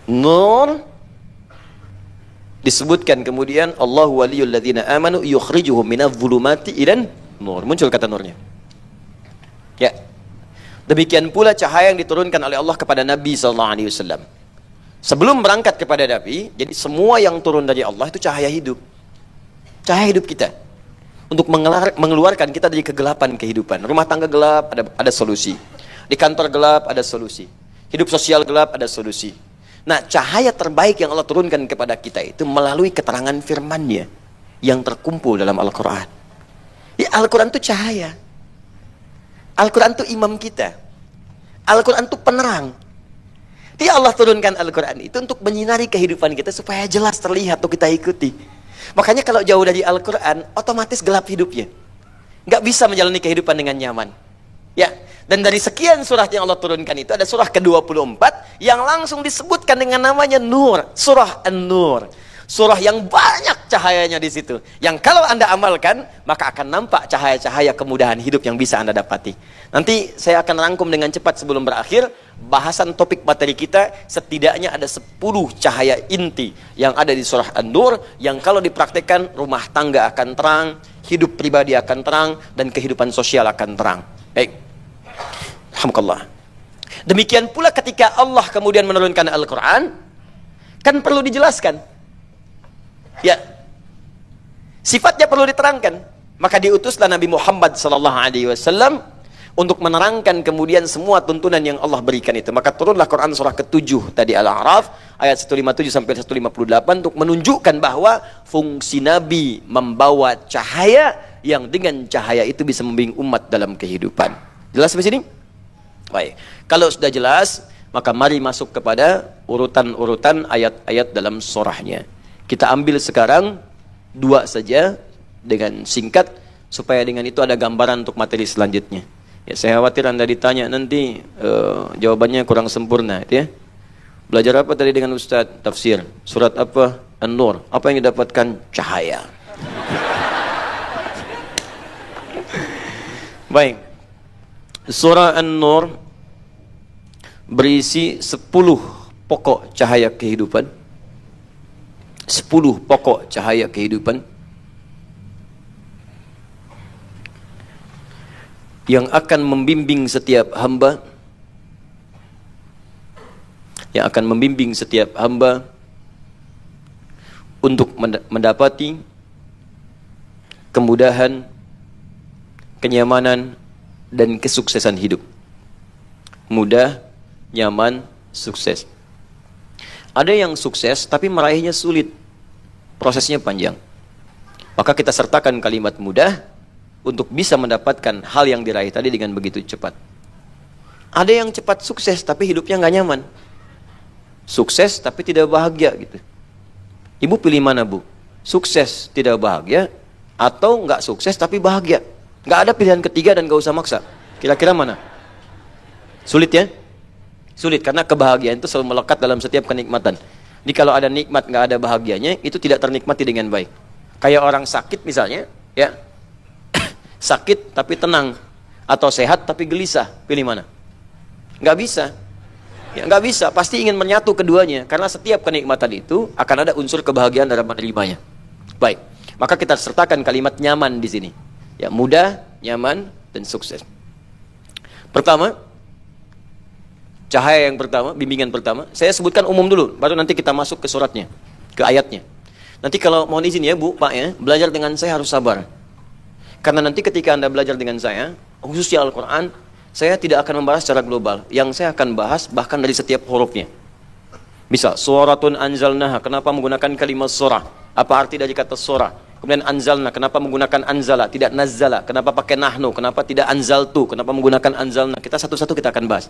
Nur disebutkan kemudian Allahu waliyul ladzina amanu yukhrijuhum minadh-dhulumati ilan nur. Muncul kata nurnya. Ya. Demikian pula cahaya yang diturunkan oleh Allah kepada Nabi sallallahu alaihi wasallam. Sebelum berangkat kepada Nabi, jadi semua yang turun dari Allah itu cahaya hidup. Cahaya hidup kita. Untuk mengeluarkan kita dari kegelapan kehidupan. Rumah tangga gelap, ada solusi. Di kantor gelap, ada solusi. Hidup sosial gelap, ada solusi. Nah, cahaya terbaik yang Allah turunkan kepada kita itu melalui keterangan firman-Nya yang terkumpul dalam Al-Quran. Ya, Al-Quran itu cahaya. Al-Quran itu imam kita. Al-Quran itu penerang. Dia Allah turunkan Al-Quran itu untuk menyinari kehidupan kita supaya jelas terlihat untuk kita ikuti. Makanya kalau jauh dari Al-Quran, otomatis gelap hidupnya. Nggak bisa menjalani kehidupan dengan nyaman. Ya, dan dari sekian surah yang Allah turunkan itu, ada surah ke-24 yang langsung disebutkan dengan namanya Nur. Surah An-Nur. Surah yang banyak cahayanya di situ. Yang kalau Anda amalkan, maka akan nampak cahaya-cahaya kemudahan hidup yang bisa Anda dapati. Nanti saya akan rangkum dengan cepat sebelum berakhir. Bahasan topik materi kita, setidaknya ada 10 cahaya inti yang ada di surah An-Nur, yang kalau dipraktekkan, rumah tangga akan terang, hidup pribadi akan terang, dan kehidupan sosial akan terang. Baik. Alhamdulillah. Demikian pula ketika Allah kemudian menurunkan Al-Quran, kan perlu dijelaskan. Ya, sifatnya perlu diterangkan. Maka diutuslah Nabi Muhammad SAW untuk menerangkan kemudian semua tuntunan yang Allah berikan itu. Maka turunlah Quran surah ke-7 tadi Al-A'raf ayat 157 sampai 158 untuk menunjukkan bahwa fungsi Nabi membawa cahaya yang dengan cahaya itu bisa membimbing umat dalam kehidupan. Jelas sampai sini? Baik. Kalau sudah jelas, maka mari masuk kepada urutan-urutan ayat-ayat dalam surahnya. Kita ambil sekarang 2 saja dengan singkat supaya dengan itu ada gambaran untuk materi selanjutnya. Ya, saya khawatir Anda ditanya nanti jawabannya kurang sempurna, ya. Belajar apa tadi dengan Ustadz? Tafsir. Surat apa? An-Nur. Apa yang didapatkan? Cahaya. Baik. Surah An-Nur berisi 10 pokok cahaya kehidupan. 10 pokok cahaya kehidupan yang akan membimbing setiap hamba, untuk mendapati kemudahan, kenyamanan, dan kesuksesan hidup. Mudah, nyaman, sukses. Ada yang sukses tapi meraihnya sulit, prosesnya panjang. Maka kita sertakan kalimat mudah untuk bisa mendapatkan hal yang diraih tadi dengan begitu cepat. Ada yang cepat sukses tapi hidupnya nggak nyaman. Sukses tapi tidak bahagia gitu. Ibu pilih mana, Bu? Sukses tidak bahagia atau nggak sukses tapi bahagia? Nggak ada pilihan ketiga dan nggak usah maksa. Kira-kira mana? Sulit ya? Sulit karena kebahagiaan itu selalu melekat dalam setiap kenikmatan. Jadi kalau ada nikmat nggak ada bahagianya, itu tidak ternikmati dengan baik. Kayak orang sakit misalnya, ya, sakit tapi tenang, atau sehat tapi gelisah, pilih mana? Nggak bisa. Ya, nggak bisa. Pasti ingin menyatu keduanya, karena setiap kenikmatan itu akan ada unsur kebahagiaan dalam menerimanya. Baik, maka kita sertakan kalimat nyaman di sini. Ya, mudah, nyaman, dan sukses. Pertama, cahaya yang pertama, bimbingan pertama, saya sebutkan umum dulu, baru nanti kita masuk ke suratnya, ke ayatnya. Nanti kalau mohon izin ya Bu, Pak ya, belajar dengan saya harus sabar. Karena nanti ketika Anda belajar dengan saya, khususnya Al-Quran, saya tidak akan membahas secara global. Yang saya akan bahas bahkan dari setiap hurufnya. Misal, suratun anzalnaha, kenapa menggunakan kalimat surah? Apa arti dari kata surah? Kemudian anzalna, kenapa menggunakan anzala, tidak nazzala? Kenapa pakai nahnu? Kenapa tidak anzaltu? Kenapa menggunakan anzalna? Kita satu-satu kita akan bahas.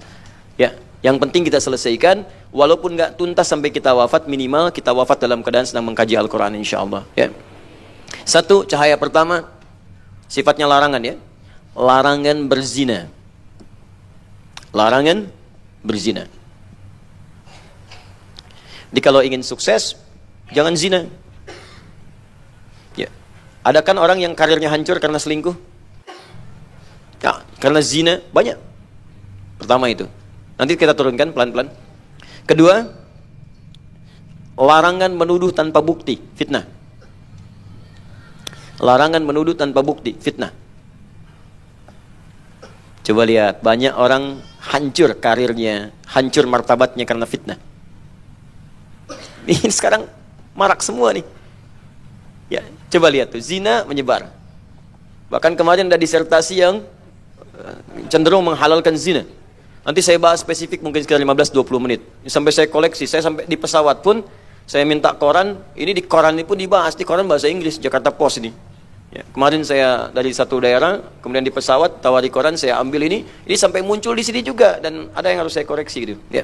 Ya, yang penting kita selesaikan, walaupun nggak tuntas sampai kita wafat, minimal kita wafat dalam keadaan sedang mengkaji Al-Quran insyaAllah. Ya. Satu, cahaya pertama, sifatnya larangan ya. Larangan berzina. Larangan berzina. Jadi kalau ingin sukses, jangan zina. Ya. Ada kan orang yang karirnya hancur karena selingkuh? Ya, karena zina, banyak. Pertama itu. Nanti kita turunkan pelan-pelan. Kedua, larangan menuduh tanpa bukti, fitnah. Larangan menuduh tanpa bukti, fitnah. Coba lihat, banyak orang hancur karirnya, hancur martabatnya karena fitnah. Ini sekarang marak semua nih. Ya, coba lihat tuh, zina menyebar. Bahkan kemarin ada disertasi yang cenderung menghalalkan zina. Nanti saya bahas spesifik mungkin sekitar 15-20 menit. Sampai saya koleksi, saya sampai di pesawat pun saya minta koran, ini di koran ini pun dibahas, di koran bahasa Inggris, Jakarta Post ini. Ya, kemarin saya dari satu daerah, kemudian di pesawat tawari koran, saya ambil ini sampai muncul di sini juga, dan ada yang harus saya koreksi gitu. Ya.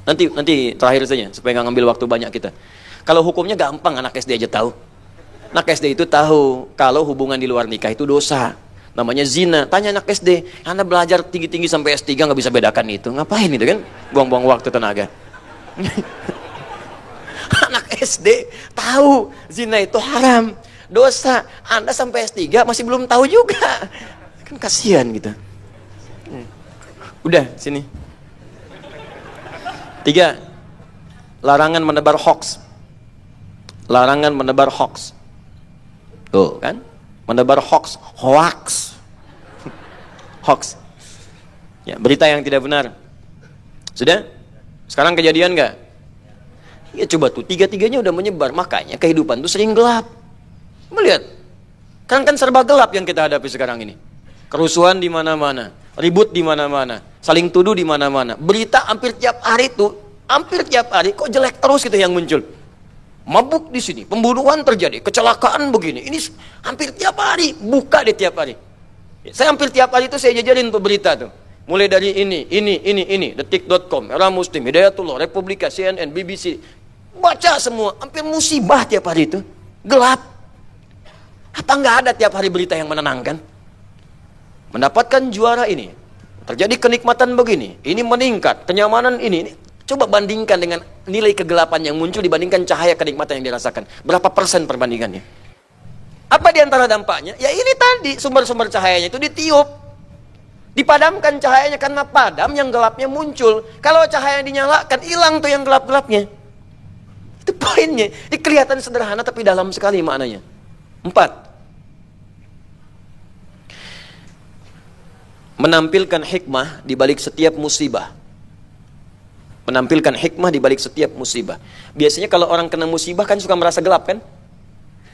Nanti terakhir saja supaya nggak ngambil waktu banyak kita. Kalau hukumnya gampang, anak SD aja tahu. Anak SD itu tahu kalau hubungan di luar nikah itu dosa. Namanya zina. Tanya anak SD, Anda belajar tinggi-tinggi sampai S3 nggak bisa bedakan itu. Ngapain itu kan? Buang-buang waktu tenaga. Anak SD tahu zina itu haram, dosa. Anda sampai S3 masih belum tahu juga. Kan kasihan gitu. Udah, sini. 3. Larangan menebar hoax. Larangan menebar hoax. Tuh kan? Menebar hoax. Hoax. Ya, berita yang tidak benar. Sudah? Sekarang kejadian nggak? Ya coba tuh, tiga-tiganya udah menyebar. Makanya kehidupan tuh sering gelap. Melihat, kan serba gelap yang kita hadapi sekarang ini. Kerusuhan di mana-mana, ribut di mana-mana, saling tuduh di mana-mana. Berita hampir tiap hari tuh, kok jelek terus gitu yang muncul. Mabuk di sini, pembunuhan terjadi, kecelakaan begini. Ini hampir tiap hari, buka di tiap hari. Saya hampir tiap hari itu saya jajarin tuh berita tuh. Mulai dari ini, detik.com, Era Muslim, Hidayatullah, Republika, CNN, BBC. Baca semua, hampir musibah tiap hari itu. Gelap. Apa nggak ada tiap hari berita yang menenangkan? Mendapatkan juara ini, terjadi kenikmatan begini, ini meningkat, kenyamanan ini. Coba bandingkan dengan nilai kegelapan yang muncul dibandingkan cahaya kenikmatan yang dirasakan. Berapa persen perbandingannya? Apa di antara dampaknya? Ya ini tadi, sumber-sumber cahayanya itu ditiup. Dipadamkan cahayanya karena padam, yang gelapnya muncul. Kalau cahaya dinyalakan, hilang tuh yang gelap-gelapnya. Itu poinnya. Ini kelihatan sederhana tapi dalam sekali maknanya. 4. Menampilkan hikmah di balik setiap musibah. Menampilkan hikmah di balik setiap musibah. Biasanya kalau orang kena musibah kan suka merasa gelap kan?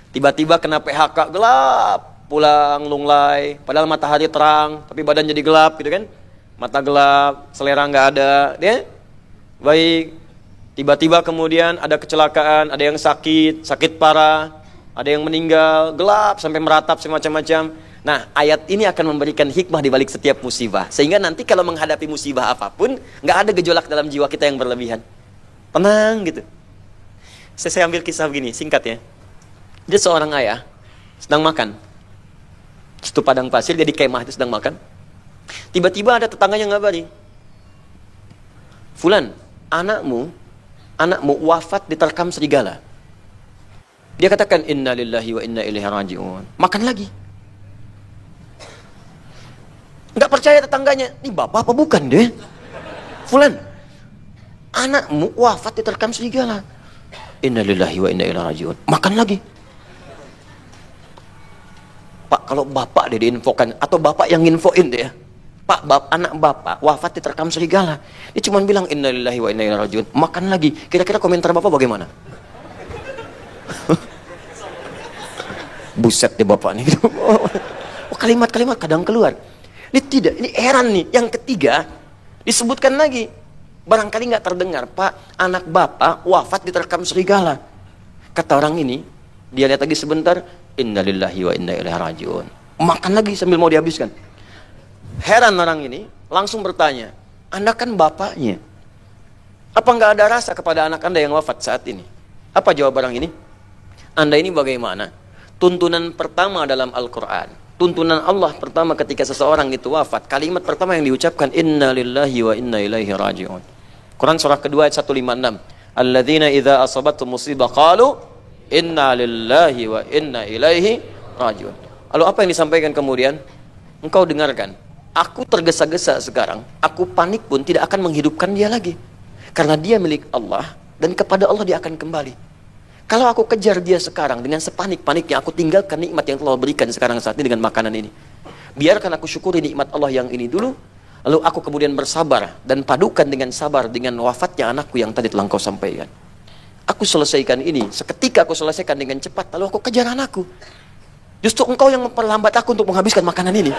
Tiba-tiba kena PHK, gelap, pulang lunglai, padahal matahari terang, tapi badan jadi gelap gitu kan? Mata gelap, selera nggak ada, ya? Baik. Tiba-tiba kemudian ada kecelakaan, ada yang sakit parah, ada yang meninggal, gelap sampai meratap semacam-macam. Nah, ayat ini akan memberikan hikmah di balik setiap musibah. Sehingga nanti kalau menghadapi musibah apapun, nggak ada gejolak dalam jiwa kita yang berlebihan. Tenang gitu. Saya ambil kisah begini, singkat ya. Dia seorang ayah, sedang makan. Situ padang pasir, dia di kemah itu sedang makan. Tiba-tiba ada tetangga yang ngabari. Fulan, anakmu wafat diterkam serigala. Dia katakan, inna lillahi wa inna ilaihi raji'un. Makan lagi. Nggak percaya tetangganya, ini bapak apa bukan deh? Fulan, anakmu wafat diterkam serigala. Inna lillahi wa inna ilaihi raji'un. Makan lagi. Pak, kalau bapak deh diinfokan, atau bapak yang nginfoin deh ya. Pak, anak bapak wafat diterkam serigala. Dia cuma bilang inna lillahi wa inna ilaihi raji'un. Makan lagi. Kira-kira komentar bapak bagaimana? Buset deh bapak nih. Oh, kalimat-kalimat kadang keluar. Ini tidak, ini heran nih. Yang ketiga, disebutkan lagi. Barangkali nggak terdengar, Pak, anak bapak wafat diterkam serigala. Kata orang ini, dia lihat lagi sebentar, inna lillahi wa inna ilaihi raji'un. Makan lagi sambil mau dihabiskan. Heran orang ini, langsung bertanya, Anda kan bapaknya. Apa nggak ada rasa kepada anak Anda yang wafat saat ini? Apa jawab orang ini? Anda ini bagaimana? Tuntunan pertama dalam Al-Quran, tuntunan Allah pertama ketika seseorang itu wafat, kalimat pertama yang diucapkan, inna lillahi wa inna ilaihi raji'un. Quran surah kedua ayat 156. Alladzina idza asabathum musibah qalu inna lillahi wa inna ilaihi raji'un. Lalu apa yang disampaikan kemudian? Engkau dengarkan, aku tergesa-gesa sekarang, aku panik pun tidak akan menghidupkan dia lagi. Karena dia milik Allah, dan kepada Allah dia akan kembali. Kalau aku kejar dia sekarang dengan sepanik-paniknya, aku tinggalkan nikmat yang telah berikan sekarang saat ini dengan makanan ini. Biarkan aku syukuri nikmat Allah yang ini dulu, lalu aku kemudian bersabar dan padukan dengan sabar dengan wafatnya anakku yang tadi telah engkau sampaikan. Aku selesaikan ini, seketika aku selesaikan dengan cepat, lalu aku kejar anakku. Justru engkau yang memperlambat aku untuk menghabiskan makanan ini.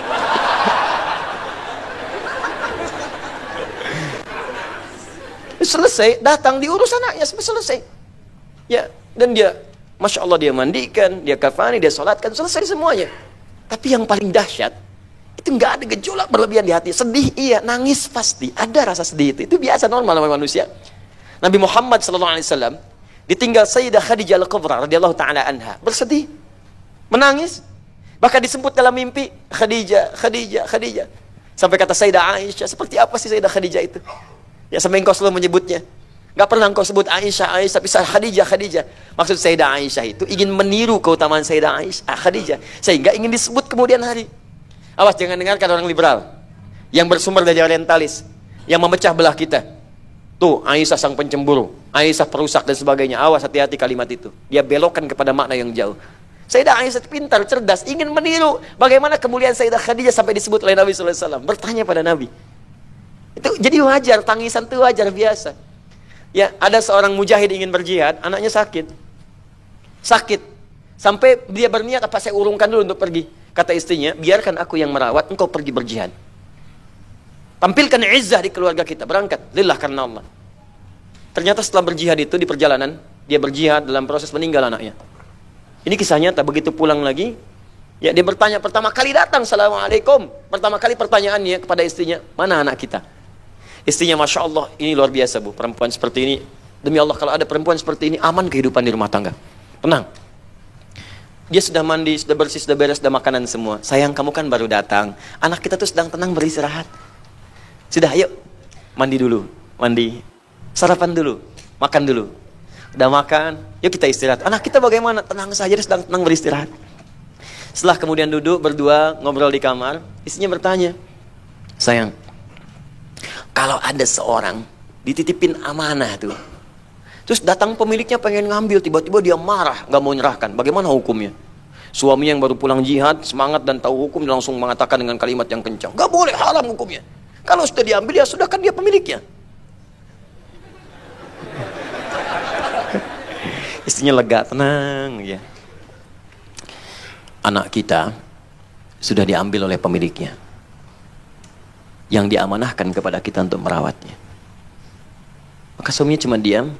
Selesai, datang diurus anaknya, sampai selesai. Ya, dan dia, Masya Allah dia mandikan, dia kafani, dia sholatkan, selesai semuanya. Tapi yang paling dahsyat, itu nggak ada gejolak berlebihan di hati. Sedih, iya, nangis pasti, ada rasa sedih itu biasa normal sama manusia. Nabi Muhammad SAW ditinggal Sayyidah Khadijah Al-Kubra radhiyallahu ta'ala anha, bersedih, menangis, bahkan disebut dalam mimpi, Khadijah, Khadijah, Khadijah. Sampai kata Sayyidah Aisyah, seperti apa sih Sayyidah Khadijah itu? Ya sampai engkau selalu menyebutnya. Gak pernah engkau sebut Aisyah, Aisyah, tapi Khadijah, Khadijah. Maksud Sayyidah Aisyah itu ingin meniru keutamaan Sayyidah Aisyah, Khadijah, sehingga ingin disebut kemudian hari. Awas jangan dengarkan orang liberal yang bersumber dari orientalis, yang memecah belah kita. Tuh Aisyah sang pencemburu, Aisyah perusak dan sebagainya. Awas, hati-hati kalimat itu. Dia belokkan kepada makna yang jauh. Sayyidah Aisyah pintar, cerdas, ingin meniru bagaimana kemuliaan Sayyidah Khadijah sampai disebut oleh Nabi SAW. Bertanya pada Nabi. Itu jadi wajar, tangisan itu wajar biasa. Ya, ada seorang mujahid ingin berjihad, anaknya sakit. Sakit. Sampai dia berniat, apa saya urungkan dulu untuk pergi. Kata istrinya, biarkan aku yang merawat, engkau pergi berjihad. Tampilkan izzah di keluarga kita, berangkat. Lillah karena Allah. Ternyata setelah berjihad itu di perjalanan, dia berjihad dalam proses meninggal anaknya. Ini kisahnya, tak begitu pulang lagi. Ya, dia bertanya pertama kali datang, Assalamualaikum. Pertama kali pertanyaannya kepada istrinya, mana anak kita? Istrinya, Masya Allah, ini luar biasa bu, perempuan seperti ini, demi Allah kalau ada perempuan seperti ini, aman kehidupan di rumah tangga, tenang. Dia sudah mandi, sudah bersih, sudah beres, sudah makanan semua. Sayang, kamu kan baru datang, anak kita tuh sedang tenang beristirahat. Sudah, yuk, mandi dulu, mandi, sarapan dulu, makan dulu. Udah makan, yuk kita istirahat. Anak kita bagaimana? Tenang saja, dia sedang tenang beristirahat. Setelah kemudian duduk, berdua, ngobrol di kamar, istrinya bertanya, sayang, kalau ada seorang dititipin amanah tuh, terus datang pemiliknya pengen ngambil, tiba-tiba dia marah, nggak mau nyerahkan, bagaimana hukumnya? Suaminya yang baru pulang jihad, semangat dan tahu hukum, dia langsung mengatakan dengan kalimat yang kencang, nggak boleh, haram hukumnya. Kalau sudah diambil, ya sudah, kan dia pemiliknya. Istrinya lega, tenang ya. Anak kita sudah diambil oleh pemiliknya, yang diamanahkan kepada kita untuk merawatnya. Maka suaminya cuma diam,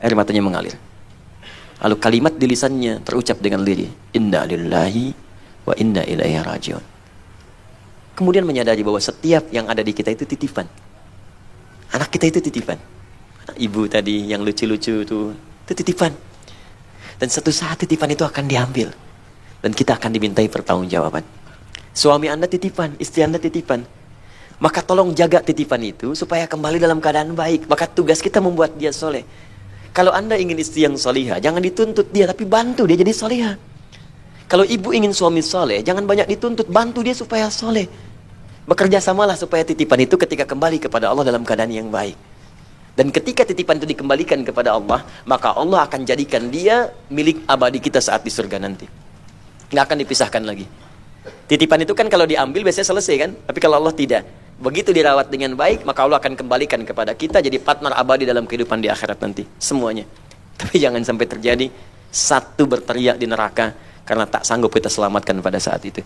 air matanya mengalir. Lalu kalimat di lisannya terucap dengan lirih, inna lillahi wa inna ilaihi rajiun. Kemudian menyadari bahwa setiap yang ada di kita itu titipan. Anak kita itu titipan. Ibu tadi yang lucu-lucu itu titipan. Dan satu saat titipan itu akan diambil, dan kita akan dimintai pertanggungjawaban. Suami Anda titipan, istri Anda titipan. Maka tolong jaga titipan itu supaya kembali dalam keadaan baik. Maka tugas kita membuat dia soleh. Kalau Anda ingin istri yang solihah, jangan dituntut dia, tapi bantu dia jadi solihah. Kalau ibu ingin suami soleh, jangan banyak dituntut, bantu dia supaya soleh. Bekerja samalah supaya titipan itu ketika kembali kepada Allah dalam keadaan yang baik. Dan ketika titipan itu dikembalikan kepada Allah, maka Allah akan jadikan dia milik abadi kita saat di surga nanti. Nggak akan dipisahkan lagi. Titipan itu kan kalau diambil biasanya selesai kan, tapi kalau Allah tidak. Begitu dirawat dengan baik, maka Allah akan kembalikan kepada kita jadi partner abadi dalam kehidupan di akhirat nanti, semuanya. Tapi jangan sampai terjadi satu berteriak di neraka karena tak sanggup kita selamatkan pada saat itu.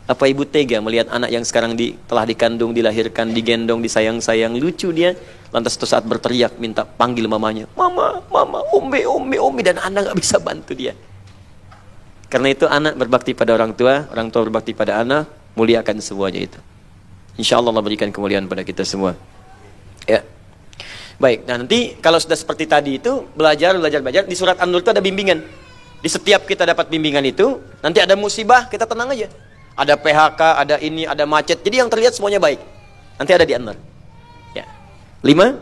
Apa ibu tega melihat anak yang sekarang telah dikandung, dilahirkan, digendong, disayang-sayang, lucu dia, lantas suatu saat berteriak minta panggil mamanya, mama, mama, umi, dan anak nggak bisa bantu dia. Karena itu anak berbakti pada orang tua berbakti pada anak, muliakan semuanya itu. Insya Allah Allah berikan kemuliaan pada kita semua. Ya. Baik, nah nanti kalau sudah seperti tadi itu, belajar. Di surat An-Nur itu ada bimbingan. Di setiap kita dapat bimbingan itu, nanti ada musibah, kita tenang aja. Ada PHK, ada ini, ada macet. Jadi yang terlihat semuanya baik. Nanti ada di An-Nur. Ya. 5.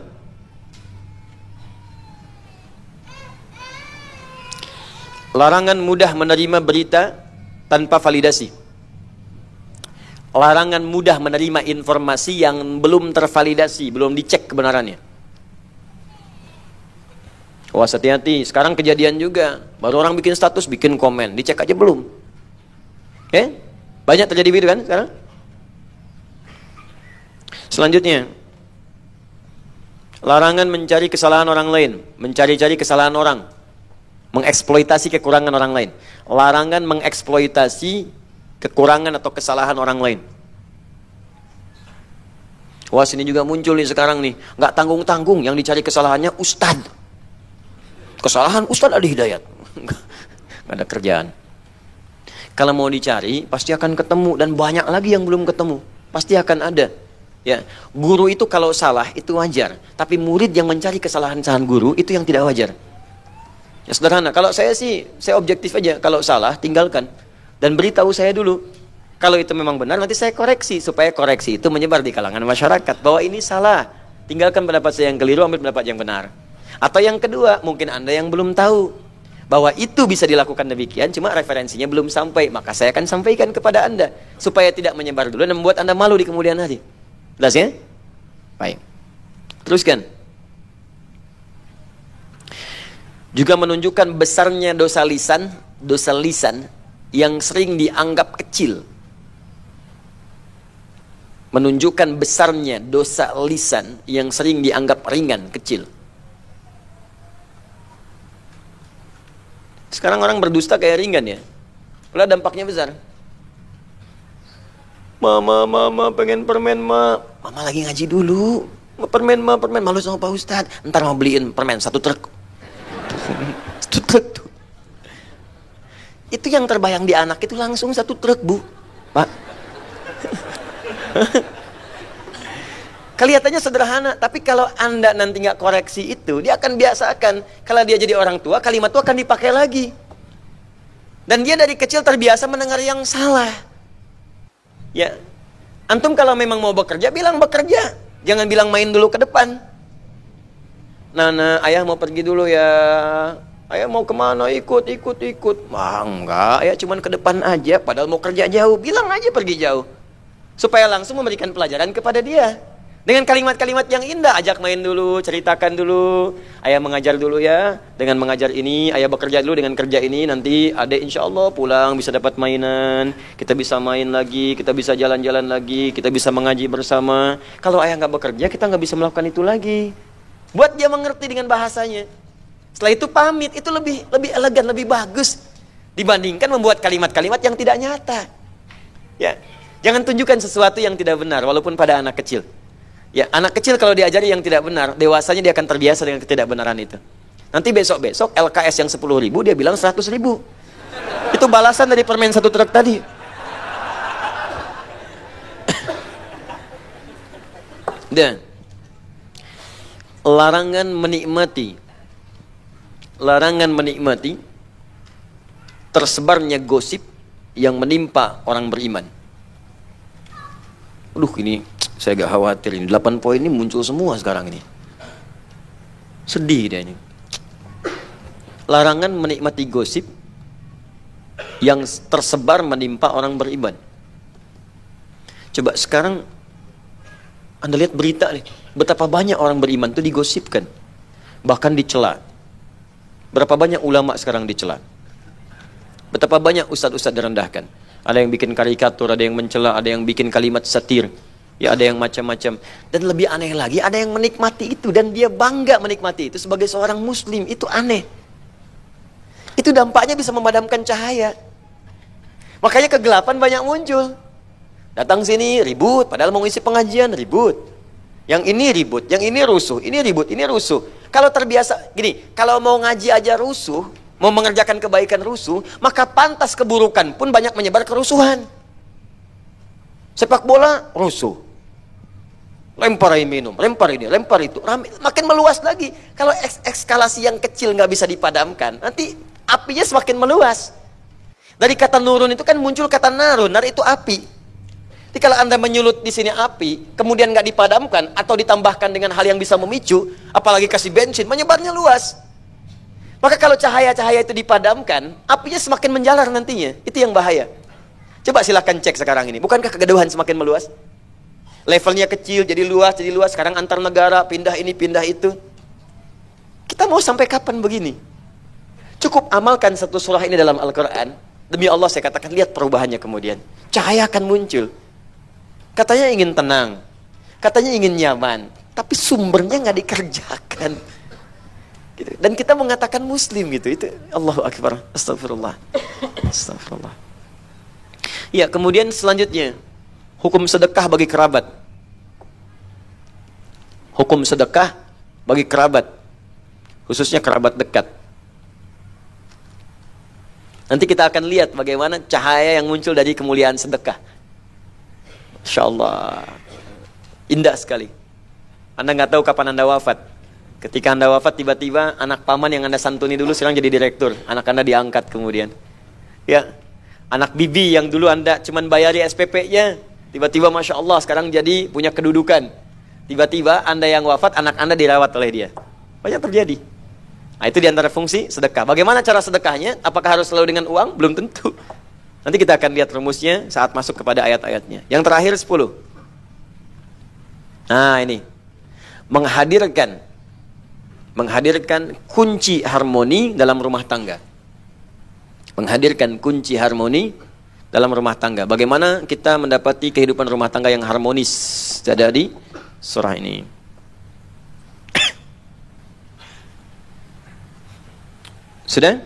Larangan mudah menerima berita tanpa validasi. Larangan mudah menerima informasi yang belum tervalidasi, belum dicek kebenarannya. Wah, hati-hati. Sekarang kejadian juga. Baru orang bikin status, bikin komen. Dicek aja belum. Banyak terjadi begitu kan sekarang? Selanjutnya, larangan mencari kesalahan orang lain. Mencari-cari kesalahan orang. Mengeksploitasi kekurangan orang lain. Larangan mengeksploitasi kekurangan atau kesalahan orang lain. Wah, sini juga muncul nih sekarang nih. Nggak tanggung-tanggung, yang dicari kesalahannya ustad. Kesalahan ustad Ali Hidayat. Nggak ada kerjaan. Kalau mau dicari, pasti akan ketemu. Dan banyak lagi yang belum ketemu. Pasti akan ada. Ya, guru itu kalau salah, itu wajar. Tapi murid yang mencari kesalahan-kesalahan guru, itu yang tidak wajar. Ya sederhana, kalau saya sih, saya objektif aja. Kalau salah, tinggalkan. Dan beritahu saya dulu. Kalau itu memang benar, nanti saya koreksi. Supaya koreksi itu menyebar di kalangan masyarakat. Bahwa ini salah. Tinggalkan pendapat saya yang keliru, ambil pendapat yang benar. Atau yang kedua, mungkin Anda yang belum tahu. Bahwa itu bisa dilakukan demikian, cuma referensinya belum sampai. Maka saya akan sampaikan kepada Anda. Supaya tidak menyebar dulu dan membuat Anda malu di kemudian hari. Jelas ya? Baik. Teruskan. Juga menunjukkan besarnya dosa lisan yang sering dianggap kecil. Menunjukkan besarnya dosa lisan yang sering dianggap ringan, kecil. Sekarang orang berdusta kayak ringan ya. Padahal dampaknya besar. Mama pengen permen, ma. Mama lagi ngaji dulu. Permen, malu sama Pak Ustadz. Ntar mau beliin permen 1 truk. 1 truk tuh. Itu yang terbayang di anak itu langsung 1 truk, Bu. Pak. Kelihatannya sederhana, tapi kalau Anda nanti nggak koreksi itu, dia akan biasakan. Kalau dia jadi orang tua, kalimat itu akan dipakai lagi. Dan dia dari kecil terbiasa mendengar yang salah. Ya, antum kalau memang mau bekerja, bilang bekerja. Jangan bilang main dulu ke depan. Nana, ayah mau pergi dulu ya. Ayah mau kemana? Ikut. Wah, enggak, ayah cuman ke depan aja. Padahal mau kerja jauh. Bilang aja pergi jauh. Supaya langsung memberikan pelajaran kepada dia. Dengan kalimat-kalimat yang indah, ajak main dulu, ceritakan dulu. Ayah mengajar dulu ya. Dengan mengajar ini, ayah bekerja dulu dengan kerja ini. Nanti adek insya Allah pulang bisa dapat mainan. Kita bisa main lagi, kita bisa jalan-jalan lagi, kita bisa mengaji bersama. Kalau ayah nggak bekerja, kita nggak bisa melakukan itu lagi. Buat dia mengerti dengan bahasanya. Setelah itu pamit, itu lebih elegan, lebih bagus dibandingkan membuat kalimat-kalimat yang tidak nyata. Ya, jangan tunjukkan sesuatu yang tidak benar, walaupun pada anak kecil. Ya, anak kecil kalau diajari yang tidak benar, dewasanya dia akan terbiasa dengan ketidakbenaran itu. Nanti besok-besok LKS yang 10.000 dia bilang 100.000. Itu balasan dari permen 1 truk tadi. Dan larangan menikmati tersebarnya gosip yang menimpa orang beriman. Ini saya agak khawatir ini. 8 poin ini muncul semua sekarang ini. Sedih dia ini. Larangan menikmati gosip yang tersebar menimpa orang beriman. Coba sekarang Anda lihat berita nih. Betapa banyak orang beriman itu digosipkan. Bahkan dicela. Berapa banyak ulama sekarang dicela. Betapa banyak ustadz-ustadz direndahkan. Ada yang bikin karikatur, ada yang mencela, ada yang bikin kalimat satir. Ya, ada yang macam-macam. Dan lebih aneh lagi, ada yang menikmati itu. Dan dia bangga menikmati itu sebagai seorang muslim. Itu aneh. Itu dampaknya bisa memadamkan cahaya. Makanya kegelapan banyak muncul. Datang sini, ribut. Padahal mau ngisi pengajian, ribut. Yang ini ribut, yang ini rusuh. Ini ribut, ini rusuh. Kalau terbiasa, gini, kalau mau ngaji aja rusuh, mau mengerjakan kebaikan rusuh, maka pantas keburukan pun banyak menyebar kerusuhan. Sepak bola, rusuh. Lempar minum, lempar ini, lempar itu. Makin meluas lagi. Kalau ekskalasi yang kecil nggak bisa dipadamkan, nanti apinya semakin meluas. Dari kata nurun itu kan muncul kata narun. Nar itu api. Jadi kalau Anda menyulut di sini api, kemudian nggak dipadamkan atau ditambahkan dengan hal yang bisa memicu, apalagi kasih bensin, menyebarnya luas. Maka kalau cahaya-cahaya itu dipadamkan, apinya semakin menjalar nantinya. Itu yang bahaya. Coba silakan cek sekarang ini. Bukankah kegaduhan semakin meluas? Levelnya kecil, jadi luas. Sekarang antar negara, pindah ini, pindah itu. Kita mau sampai kapan begini? Cukup amalkan satu surah ini dalam Al-Quran. Demi Allah saya katakan, lihat perubahannya kemudian. Cahaya akan muncul. Katanya ingin tenang, katanya ingin nyaman, tapi sumbernya nggak dikerjakan. Gitu. Dan kita mengatakan Muslim gitu. Itu Allahu Akbar. Astagfirullah. Astagfirullah. Ya, kemudian selanjutnya hukum sedekah bagi kerabat. Hukum sedekah bagi kerabat, khususnya kerabat dekat. Nanti kita akan lihat bagaimana cahaya yang muncul dari kemuliaan sedekah. Masya Allah, indah sekali. Anda nggak tahu kapan Anda wafat. Ketika Anda wafat, tiba-tiba anak paman yang Anda santuni dulu sekarang jadi direktur. Anak Anda diangkat kemudian. Ya, anak bibi yang dulu Anda cuman bayari SPP-nya, tiba-tiba Masya Allah sekarang jadi punya kedudukan. Tiba-tiba Anda yang wafat, anak Anda dirawat oleh dia. Banyak terjadi. Nah, itu diantara fungsi sedekah. Bagaimana cara sedekahnya? Apakah harus selalu dengan uang? Belum tentu. Nanti kita akan lihat rumusnya saat masuk kepada ayat-ayatnya. Yang terakhir 10. Nah ini, menghadirkan kunci harmoni dalam rumah tangga. Menghadirkan kunci harmoni dalam rumah tangga. Bagaimana kita mendapati kehidupan rumah tangga yang harmonis? Ada di surah ini. Sudah?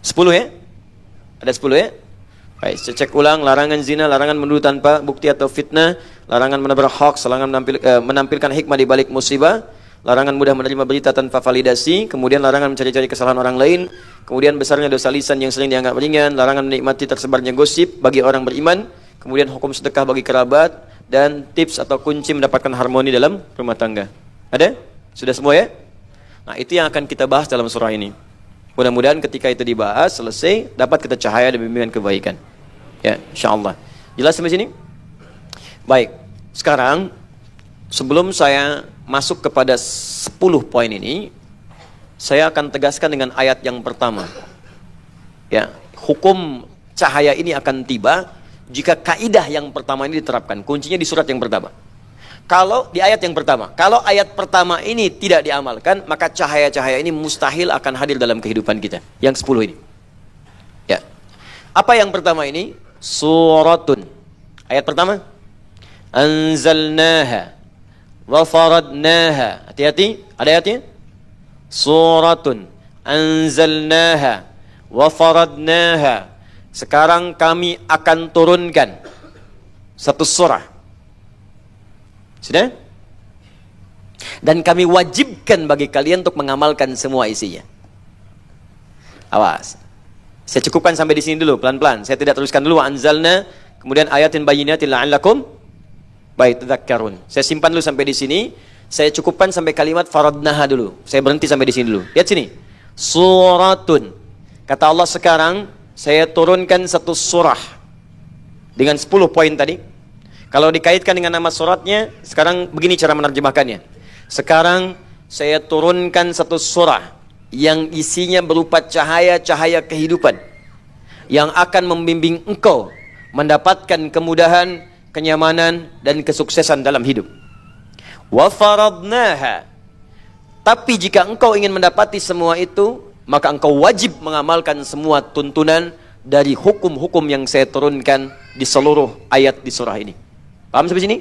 10 ya? Ada 10 ya? Baik, saya cek ulang. Larangan zina, larangan menuduh tanpa bukti atau fitnah, larangan menebar hoax, larangan menampilkan hikmah di balik musibah, larangan mudah menerima berita tanpa validasi, kemudian larangan mencari-cari kesalahan orang lain, kemudian besarnya dosa lisan yang sering dianggap ringan, larangan menikmati tersebarnya gosip bagi orang beriman, kemudian hukum sedekah bagi kerabat, dan tips atau kunci mendapatkan harmoni dalam rumah tangga. Ada? Sudah semua ya? Nah, itu yang akan kita bahas dalam surah ini. Mudah-mudahan ketika itu dibahas, selesai, dapat kita cahaya dan bimbingan kebaikan. Ya, insyaAllah. Jelas sampai sini? Baik, sekarang sebelum saya masuk kepada 10 poin ini, saya akan tegaskan dengan ayat yang pertama. Ya, hukum cahaya ini akan tiba jika kaidah yang pertama ini diterapkan. Kuncinya di surat yang pertama. Kalau di ayat yang pertama, kalau ayat pertama ini tidak diamalkan, maka cahaya-cahaya ini mustahil akan hadir dalam kehidupan kita. Yang 10 ini. Ya. Apa yang pertama ini? Suratun. Ayat pertama. Anzalnaha wa faradnaha. Hati-hati, ada ayatnya? Suratun. Anzalnaha wa faradnaha. Sekarang kami akan turunkan satu surah. Sudah? Dan kami wajibkan bagi kalian untuk mengamalkan semua isinya. Awas. Saya cukupkan sampai di sini dulu, pelan-pelan. Saya tidak teruskan dulu anzalna, kemudian ayatin bayyinatin la'allakum tadhakkarun. Saya simpan dulu sampai di sini. Saya cukupkan sampai kalimat faradnaha dulu. Saya berhenti sampai di sini dulu. Lihat sini. Suratun. Kata Allah sekarang, saya turunkan satu surah dengan 10 poin tadi. Kalau dikaitkan dengan nama suratnya, sekarang begini cara menerjemahkannya. Sekarang saya turunkan satu surah yang isinya berupa cahaya-cahaya kehidupan yang akan membimbing engkau mendapatkan kemudahan, kenyamanan, dan kesuksesan dalam hidup. Wa faradnaha. Tapi jika engkau ingin mendapati semua itu, maka engkau wajib mengamalkan semua tuntunan dari hukum-hukum yang saya turunkan di seluruh ayat di surah ini. Paham sampai sini?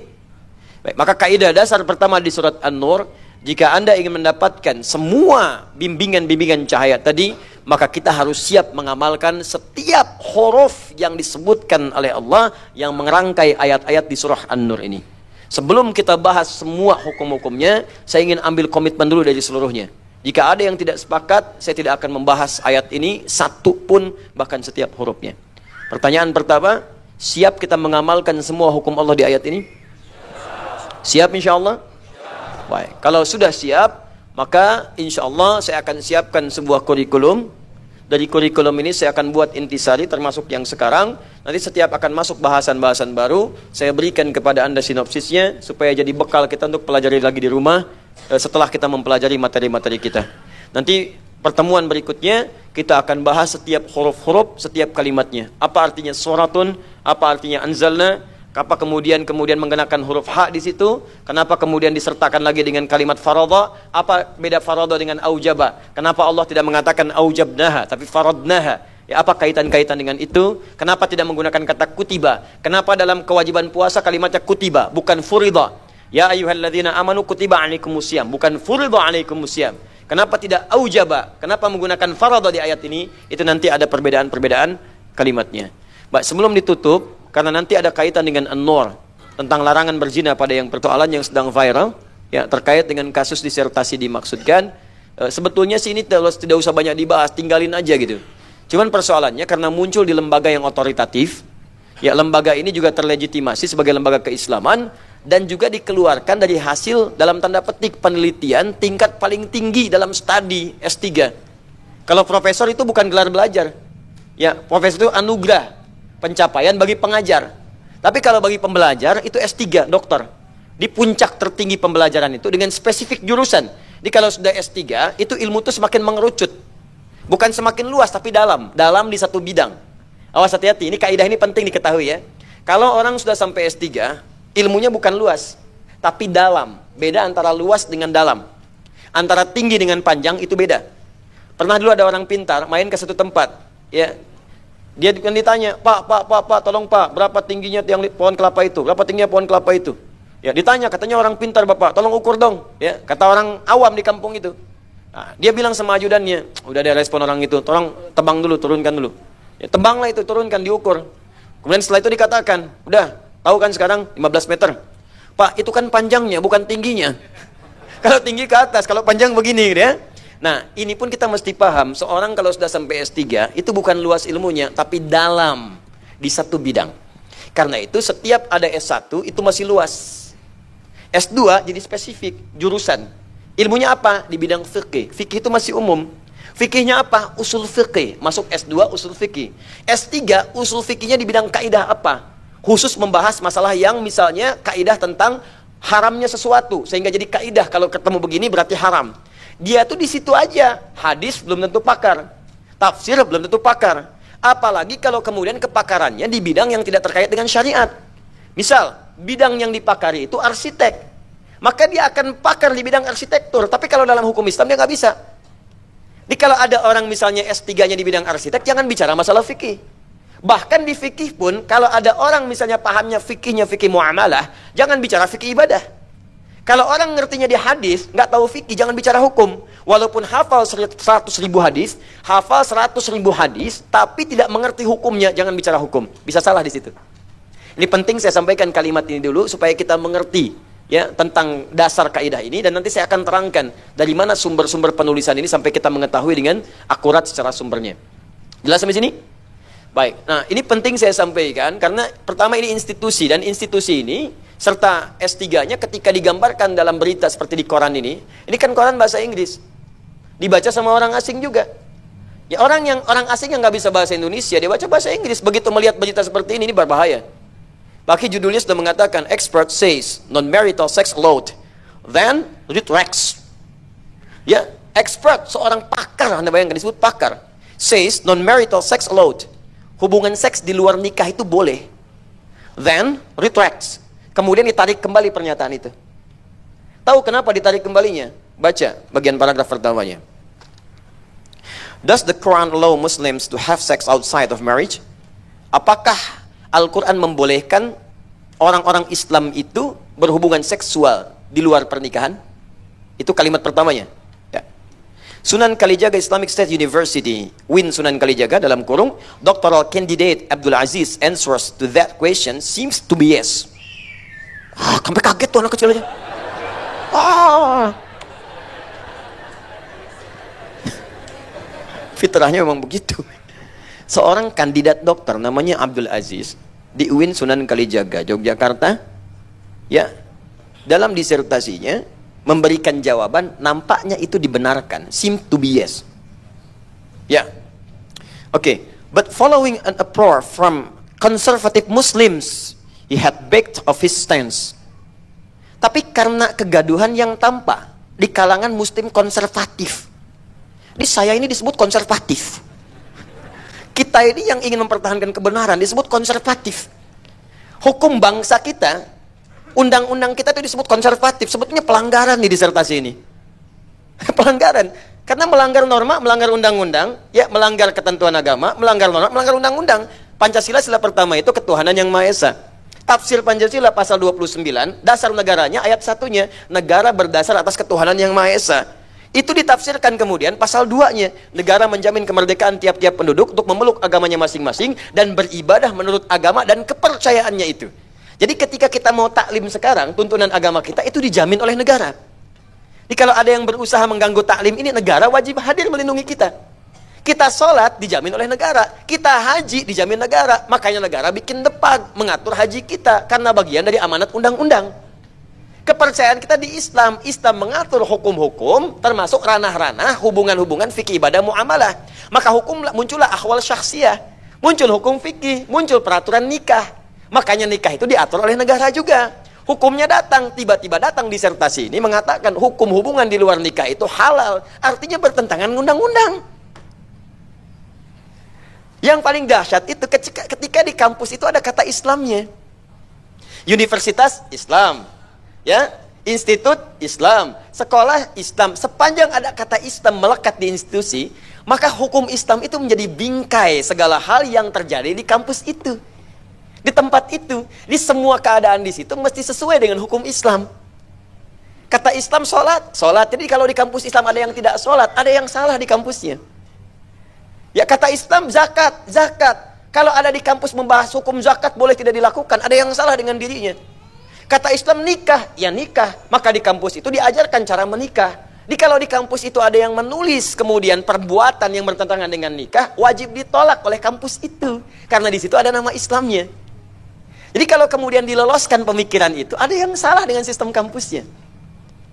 Baik, maka kaidah dasar pertama di surat An-Nur, jika Anda ingin mendapatkan semua bimbingan-bimbingan cahaya tadi, maka kita harus siap mengamalkan setiap huruf yang disebutkan oleh Allah yang merangkai ayat-ayat di surah An-Nur ini. Sebelum kita bahas semua hukum-hukumnya, saya ingin ambil komitmen dulu dari seluruhnya. Jika ada yang tidak sepakat, saya tidak akan membahas ayat ini satu pun, bahkan setiap hurufnya. Pertanyaan pertama, siap kita mengamalkan semua hukum Allah di ayat ini? Siap insya Allah? Baik. Kalau sudah siap, maka insya Allah saya akan siapkan sebuah kurikulum. Dari kurikulum ini saya akan buat intisari termasuk yang sekarang. Nanti setiap akan masuk bahasan-bahasan baru, saya berikan kepada Anda sinopsisnya supaya jadi bekal kita untuk pelajari lagi di rumah setelah kita mempelajari materi-materi kita. Nanti pertemuan berikutnya kita akan bahas setiap huruf-huruf, setiap kalimatnya. Apa artinya suratun, apa artinya anzalna, Kenapa kemudian menggunakan huruf ha di situ? Kenapa kemudian disertakan lagi dengan kalimat faradha? Apa beda faradha dengan aujaba? Kenapa Allah tidak mengatakan aujabnaha tapi faradnaha? Ya, apa kaitan-kaitan dengan itu? Kenapa tidak menggunakan kata kutiba? Kenapa dalam kewajiban puasa kalimatnya kutiba bukan furida? Ya ayyuhalladzina amanu kutiba alaikumusiyam, bukan furida alaikumusiyam. Kenapa tidak aujaba? Kenapa menggunakan faradha di ayat ini? Itu nanti ada perbedaan-perbedaan kalimatnya. Baik, sebelum ditutup, karena nanti ada kaitan dengan An-Nur tentang larangan berzina pada yang persoalan yang sedang viral, ya, terkait dengan kasus disertasi dimaksudkan. Sebetulnya sih ini tidak usah banyak dibahas, tinggalin aja gitu. Cuman persoalannya karena muncul di lembaga yang otoritatif, ya, lembaga ini juga terlegitimasi sebagai lembaga keislaman dan juga dikeluarkan dari hasil dalam tanda petik penelitian tingkat paling tinggi dalam studi S3. Kalau profesor itu bukan gelar belajar, ya, profesor itu anugerah pencapaian bagi pengajar. Tapi kalau bagi pembelajar itu S3, dokter. Di puncak tertinggi pembelajaran itu dengan spesifik jurusan. Jadi kalau sudah S3, itu ilmu itu semakin mengerucut. Bukan semakin luas, tapi dalam di satu bidang. Awas, hati-hati, ini kaidah ini penting diketahui ya. Kalau orang sudah sampai S3, ilmunya bukan luas, tapi dalam. Beda antara luas dengan dalam. Antara tinggi dengan panjang itu beda. Pernah dulu ada orang pintar main ke satu tempat, ya. Dia kan ditanya, Pak, tolong Pak, berapa tingginya tiang pohon kelapa itu? Berapa tingginya pohon kelapa itu? Ya, ditanya, katanya orang pintar Bapak, tolong ukur dong. Ya, kata orang awam di kampung itu. Nah, dia bilang sama ajudannya, udah ada respon orang itu, tolong tebang dulu, turunkan dulu. Ya, tebanglah itu, turunkan, diukur. Kemudian setelah itu dikatakan, udah, tahu kan sekarang 15 meter. Pak, itu kan panjangnya, bukan tingginya. Kalau tinggi ke atas, kalau panjang begini gitu ya. Nah, ini pun kita mesti paham, seorang kalau sudah sampai S3, itu bukan luas ilmunya, tapi dalam di satu bidang. Karena itu setiap ada S1, itu masih luas. S2 jadi spesifik, jurusan. Ilmunya apa? Di bidang fikih. Fikih itu masih umum. Fikihnya apa? Usul fikih. Masuk S2, usul fikih. S3, usul fikihnya di bidang kaidah apa? Khusus membahas masalah yang misalnya kaidah tentang haramnya sesuatu. Sehingga jadi kaidah, kalau ketemu begini berarti haram. Dia tuh di situ aja. Hadis belum tentu pakar, tafsir belum tentu pakar. Apalagi kalau kemudian kepakarannya di bidang yang tidak terkait dengan syariat. Misal, bidang yang dipakari itu arsitek, maka dia akan pakar di bidang arsitektur. Tapi kalau dalam hukum Islam dia nggak bisa. Jadi kalau ada orang misalnya S3-nya di bidang arsitek, jangan bicara masalah fikih. Bahkan di fikih pun, kalau ada orang misalnya pahamnya fikihnya fikih muamalah, jangan bicara fikih ibadah. Kalau orang ngertinya di hadis, nggak tahu fikih, jangan bicara hukum. Walaupun hafal 100.000 hadis, hafal 100.000 hadis, tapi tidak mengerti hukumnya, jangan bicara hukum. Bisa salah di situ. Ini penting saya sampaikan kalimat ini dulu, supaya kita mengerti ya tentang dasar kaidah ini, dan nanti saya akan terangkan dari mana sumber-sumber penulisan ini sampai kita mengetahui dengan akurat secara sumbernya. Jelas sampai sini? Baik, nah ini penting saya sampaikan, karena pertama ini institusi, dan institusi ini serta S3-nya ketika digambarkan dalam berita seperti di koran ini kan koran bahasa Inggris, dibaca sama orang asing juga. Ya, orang asing yang nggak bisa bahasa Indonesia, dia baca bahasa Inggris, begitu melihat berita seperti ini berbahaya. Bahkan judulnya sudah mengatakan, expert says non-marital sex allowed, then retracts. Ya, expert, seorang pakar, Anda bayangkan disebut pakar, says non-marital sex allowed, hubungan seks di luar nikah itu boleh, then retracts. Kemudian ditarik kembali pernyataan itu. Tahu kenapa ditarik kembalinya? Baca bagian paragraf pertamanya. Does the Quran allow Muslims to have sex outside of marriage? Apakah Al-Quran membolehkan orang-orang Islam itu berhubungan seksual di luar pernikahan? Itu kalimat pertamanya. Ya. Sunan Kalijaga Islamic State University, Win Sunan Kalijaga dalam kurung, Doctoral Candidate Abdul Aziz answers to that question seems to be yes. Sampai kaget tuh anak kecil aja. Fitrahnya memang begitu. Seorang kandidat dokter namanya Abdul Aziz di UIN Sunan Kalijaga, Yogyakarta, ya, dalam disertasinya memberikan jawaban nampaknya itu dibenarkan, seem to be yes. Ya, okay. But following an uproar from conservative Muslims, he had backed of his stance. Tapi karena kegaduhan yang tampak di kalangan Muslim konservatif, di saya ini disebut konservatif. Kita ini yang ingin mempertahankan kebenaran disebut konservatif. Hukum bangsa kita, undang-undang kita itu disebut konservatif, sebetulnya pelanggaran di disertasi ini. Pelanggaran. Karena melanggar norma, melanggar undang-undang, ya melanggar ketentuan agama, melanggar norma, melanggar undang-undang. Pancasila sila pertama itu ketuhanan yang Maha Esa. Tafsir Pancasila pasal 29, dasar negaranya ayat 1-nya, negara berdasar atas ketuhanan yang Maha Esa. Itu ditafsirkan kemudian pasal 2-nya, negara menjamin kemerdekaan tiap-tiap penduduk untuk memeluk agamanya masing-masing dan beribadah menurut agama dan kepercayaannya itu. Jadi ketika kita mau taklim sekarang, tuntunan agama kita itu dijamin oleh negara. Jadi kalau ada yang berusaha mengganggu taklim ini, negara wajib hadir melindungi kita. Kita sholat dijamin oleh negara, kita haji dijamin negara. Makanya negara bikin depag mengatur haji kita karena bagian dari amanat undang-undang. Kepercayaan kita di Islam, Islam mengatur hukum-hukum termasuk ranah-ranah hubungan-hubungan fikih ibadah muamalah. Maka hukum muncullah ahwal syakhsiyah, muncul hukum fikih, muncul peraturan nikah. Makanya nikah itu diatur oleh negara juga. Hukumnya datang, tiba-tiba datang disertasi ini mengatakan hukum hubungan di luar nikah itu halal, artinya bertentangan undang-undang. Yang paling dahsyat itu ketika di kampus itu ada kata Islamnya. Universitas Islam, ya, institut Islam, sekolah Islam. Sepanjang ada kata Islam melekat di institusi, maka hukum Islam itu menjadi bingkai segala hal yang terjadi di kampus itu. Di tempat itu, di semua keadaan di situ mesti sesuai dengan hukum Islam. Kata Islam sholat, sholat. Jadi kalau di kampus Islam ada yang tidak sholat, ada yang salah di kampusnya. Ya, kata Islam zakat, zakat. Kalau ada di kampus membahas hukum zakat boleh tidak dilakukan, ada yang salah dengan dirinya. Kata Islam nikah, ya nikah. Maka di kampus itu diajarkan cara menikah. Kalau di kampus itu ada yang menulis kemudian perbuatan yang bertentangan dengan nikah, wajib ditolak oleh kampus itu. Karena di situ ada nama Islamnya. Jadi kalau kemudian diloloskan pemikiran itu, ada yang salah dengan sistem kampusnya.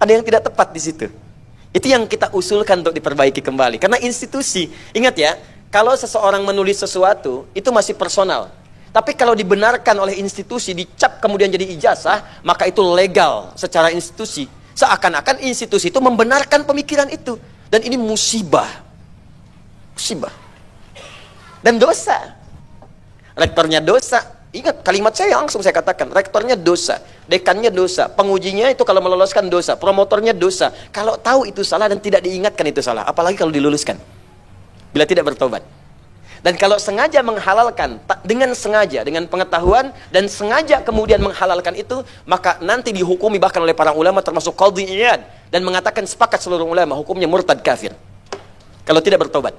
Ada yang tidak tepat di situ. Itu yang kita usulkan untuk diperbaiki kembali. Karena institusi, ingat ya, kalau seseorang menulis sesuatu, itu masih personal. Tapi kalau dibenarkan oleh institusi, dicap kemudian jadi ijazah, maka itu legal secara institusi. Seakan-akan institusi itu membenarkan pemikiran itu. Dan ini musibah. Musibah. Dan dosa. Rektornya dosa. Ingat kalimat saya langsung saya katakan, rektornya dosa, dekannya dosa, pengujinya itu kalau meloloskan dosa, promotornya dosa. Kalau tahu itu salah dan tidak diingatkan itu salah, apalagi kalau diluluskan. Bila tidak bertobat. Dan kalau sengaja menghalalkan, dengan sengaja, dengan pengetahuan dan sengaja kemudian menghalalkan itu, maka nanti dihukumi bahkan oleh para ulama termasuk Qadhi Iyad dan mengatakan sepakat seluruh ulama hukumnya murtad kafir. Kalau tidak bertobat.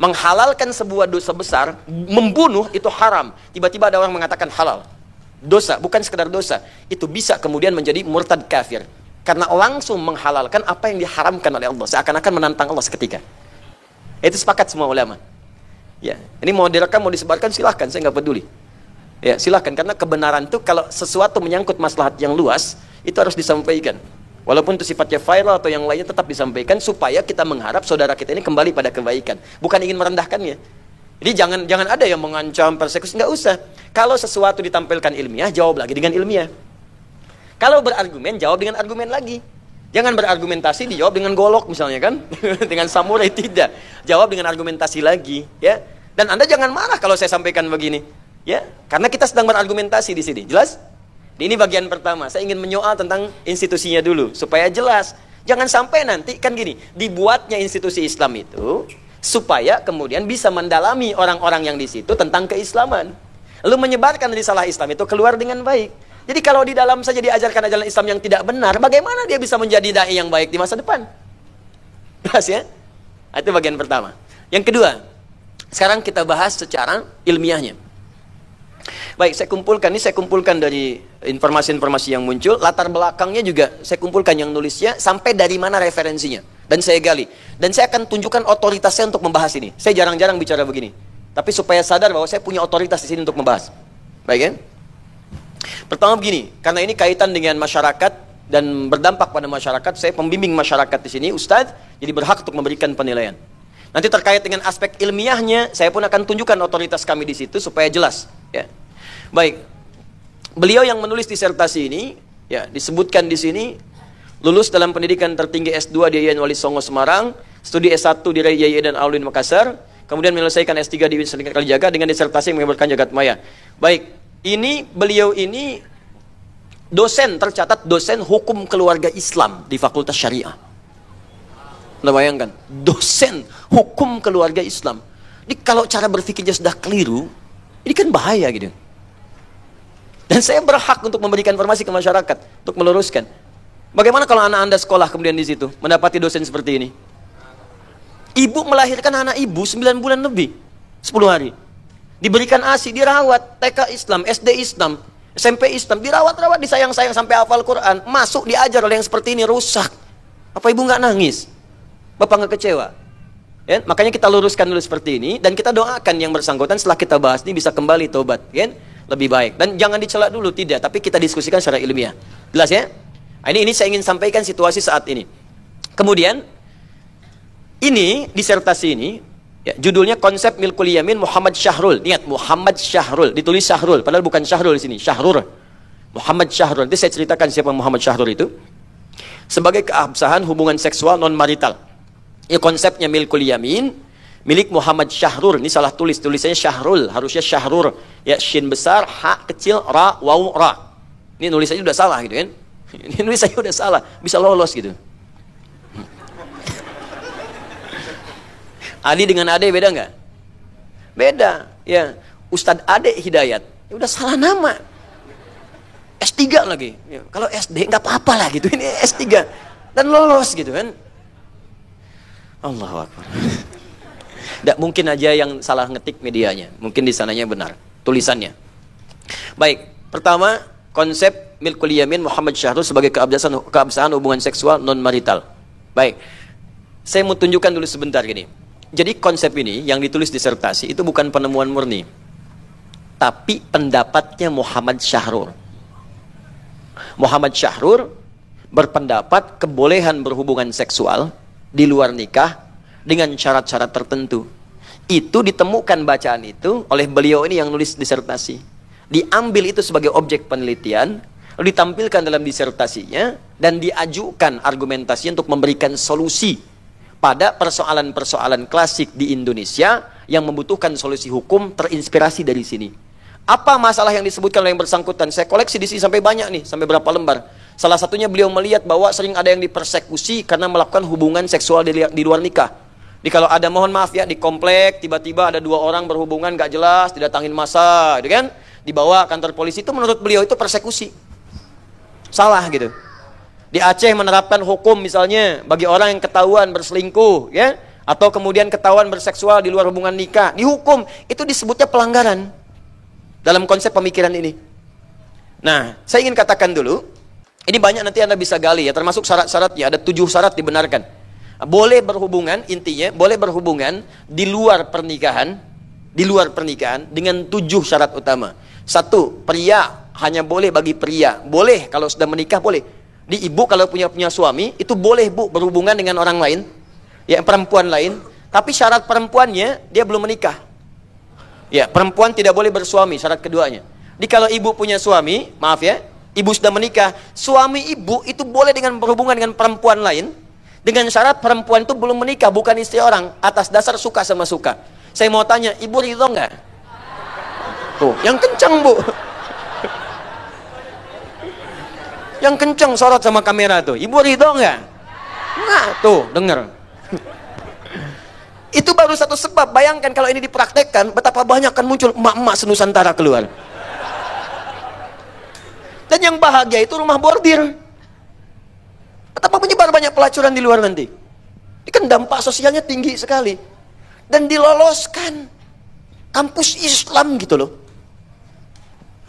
Menghalalkan sebuah dosa besar, membunuh itu haram. Tiba-tiba ada orang mengatakan halal. Dosa, bukan sekedar dosa. Itu bisa kemudian menjadi murtad kafir. Karena langsung menghalalkan apa yang diharamkan oleh Allah. Seakan-akan menantang Allah seketika. Itu sepakat semua ulama. Ya, ini mau direkam, mau disebarkan silahkan, saya nggak peduli. Ya, silahkan, karena kebenaran itu kalau sesuatu menyangkut maslahat yang luas, itu harus disampaikan. Walaupun itu sifatnya viral atau yang lainnya tetap disampaikan supaya kita mengharap saudara kita ini kembali pada kebaikan, bukan ingin merendahkannya. Jadi jangan ada yang mengancam persekusi, nggak usah. Kalau sesuatu ditampilkan ilmiah, jawab lagi dengan ilmiah. Kalau berargumen, jawab dengan argumen lagi. Jangan berargumentasi dijawab dengan golok misalnya kan, dengan samurai, tidak. Jawab dengan argumentasi lagi, ya. Dan Anda jangan marah kalau saya sampaikan begini, ya, karena kita sedang berargumentasi di sini, jelas? Ini bagian pertama, saya ingin menyoal tentang institusinya dulu, supaya jelas. Jangan sampai nanti, kan gini, dibuatnya institusi Islam itu, supaya kemudian bisa mendalami orang-orang yang di situ tentang keislaman. Lalu menyebarkan risalah Islam itu keluar dengan baik. Jadi kalau di dalam saja diajarkan ajaran Islam yang tidak benar, bagaimana dia bisa menjadi dai yang baik di masa depan? Jelas ya? Itu bagian pertama. Yang kedua, sekarang kita bahas secara ilmiahnya. Baik, saya kumpulkan dari informasi-informasi yang muncul, latar belakangnya juga saya kumpulkan yang nulisnya, sampai dari mana referensinya, dan saya gali. Dan saya akan tunjukkan otoritasnya untuk membahas ini. Saya jarang-jarang bicara begini, tapi supaya sadar bahwa saya punya otoritas di sini untuk membahas. Baik ya? Pertama begini, karena ini kaitan dengan masyarakat dan berdampak pada masyarakat, saya pembimbing masyarakat di sini, Ustadz, jadi berhak untuk memberikan penilaian. Nanti terkait dengan aspek ilmiahnya, saya pun akan tunjukkan otoritas kami di situ supaya jelas. Ya. Baik, beliau yang menulis disertasi ini, ya, disebutkan di sini, lulus dalam pendidikan tertinggi S2 di Yayan Wali Songo Semarang, studi S1 di Yayan dan Alwin Makassar, kemudian menyelesaikan S3 di Universitas Kalijaga dengan disertasi yang mengabarkan jagat maya. Baik, Ini beliau ini dosen, tercatat dosen hukum keluarga Islam di Fakultas Syariah. Anda bayangkan, dosen hukum keluarga Islam. Jadi kalau cara berpikirnya sudah keliru, ini kan bahaya gitu. Dan saya berhak untuk memberikan informasi ke masyarakat, untuk meluruskan. Bagaimana kalau anak Anda sekolah kemudian di situ, mendapati dosen seperti ini? Ibu melahirkan anak ibu 9 bulan lebih, 10 hari. Diberikan ASI, dirawat, TK Islam, SD Islam, SMP Islam, dirawat-rawat, disayang-sayang sampai hafal Quran. Masuk diajar oleh yang seperti ini, rusak. Apa ibu nggak nangis? Bapak nggak kecewa? Ya? Makanya kita luruskan dulu seperti ini, dan kita doakan yang bersangkutan setelah kita bahas ini bisa kembali tobat, ya? Lebih baik. Dan jangan dicela dulu, tidak, tapi kita diskusikan secara ilmiah. Jelas ya? Nah, ini saya ingin sampaikan situasi saat ini. Kemudian, ini disertasi ini, ya, judulnya Konsep Milkul Yamin Muhammad Syahrul. Lihat, Muhammad Syahrul, ditulis Syahrul, padahal bukan Syahrul di sini, Syahrul. Muhammad Syahrul. Nanti saya ceritakan siapa Muhammad Syahrul itu. Sebagai keabsahan hubungan seksual non marital. Ya, konsepnya Milkul Yamin milik Muhammad Syahrul. Ini salah tulis, tulisannya Syahrul, harusnya Syahrul. Ya, shin besar, ha kecil, ra, waw, ra. Ini nulisannya udah salah gitu kan. Ini nulisannya udah salah, bisa lolos gitu. Ali dengan Ade beda nggak? Beda, ya. Ustadz Ade Hidayat, ya udah salah nama. S3 lagi. Ya, kalau SD nggak apa-apa lah gitu. Ini S3 dan lolos gitu kan. Allahu Akbar. Nggak mungkin aja yang salah ngetik medianya. Mungkin di sananya benar tulisannya. Baik, pertama konsep Milkul Yamin Muhammad Syahrul sebagai keabsahan hubungan seksual non marital. Baik, saya mau tunjukkan dulu sebentar gini. Jadi konsep ini yang ditulis disertasi itu bukan penemuan murni, tapi pendapatnya Muhammad Syahrul. Muhammad Syahrul berpendapat kebolehan berhubungan seksual di luar nikah dengan syarat-syarat tertentu. Itu ditemukan bacaan itu oleh beliau ini yang nulis disertasi. Diambil itu sebagai objek penelitian, ditampilkan dalam disertasinya, dan diajukan argumentasi untuk memberikan solusi pada persoalan-persoalan klasik di Indonesia yang membutuhkan solusi hukum terinspirasi dari sini. Apa masalah yang disebutkan oleh yang bersangkutan? Saya koleksi di sini sampai banyak nih, sampai berapa lembar. Salah satunya beliau melihat bahwa sering ada yang dipersekusi karena melakukan hubungan seksual di luar nikah. Jadi kalau ada, mohon maaf ya, di komplek tiba-tiba ada 2 orang berhubungan gak jelas, didatangin massa, gitu kan? Dibawa kantor polisi, itu menurut beliau itu persekusi. Salah gitu. Di Aceh menerapkan hukum misalnya bagi orang yang ketahuan berselingkuh, ya, atau kemudian ketahuan berseksual di luar hubungan nikah, dihukum. Itu disebutnya pelanggaran dalam konsep pemikiran ini. Nah, saya ingin katakan dulu, ini banyak nanti Anda bisa gali ya, termasuk syarat-syaratnya, ada 7 syarat dibenarkan. Boleh berhubungan, intinya boleh berhubungan di luar pernikahan dengan 7 syarat utama. 1, pria hanya boleh bagi pria. Boleh kalau sudah menikah, boleh. Di ibu kalau punya suami, itu boleh bu berhubungan dengan orang lain, ya, perempuan lain. Tapi syarat perempuannya dia belum menikah. Ya, perempuan tidak boleh bersuami, syarat keduanya. Jadi kalau ibu punya suami, maaf ya, ibu sudah menikah, suami ibu itu boleh dengan berhubungan dengan perempuan lain, dengan syarat perempuan itu belum menikah, bukan istri orang, atas dasar suka sama suka. Saya mau tanya, ibu ridho nggak? Tuh, yang kencang bu. Yang kencang sorot sama kamera tuh, ibu ridho nggak? Nggak, tuh, denger. Itu baru satu sebab. Bayangkan kalau ini dipraktekkan, betapa banyak kan muncul emak-emak senusantara keluar. Dan yang bahagia itu rumah bordir. Betapa menyebar banyak pelacuran di luar nanti. Ini kan dampak sosialnya tinggi sekali. Dan diloloskan. Kampus Islam gitu loh.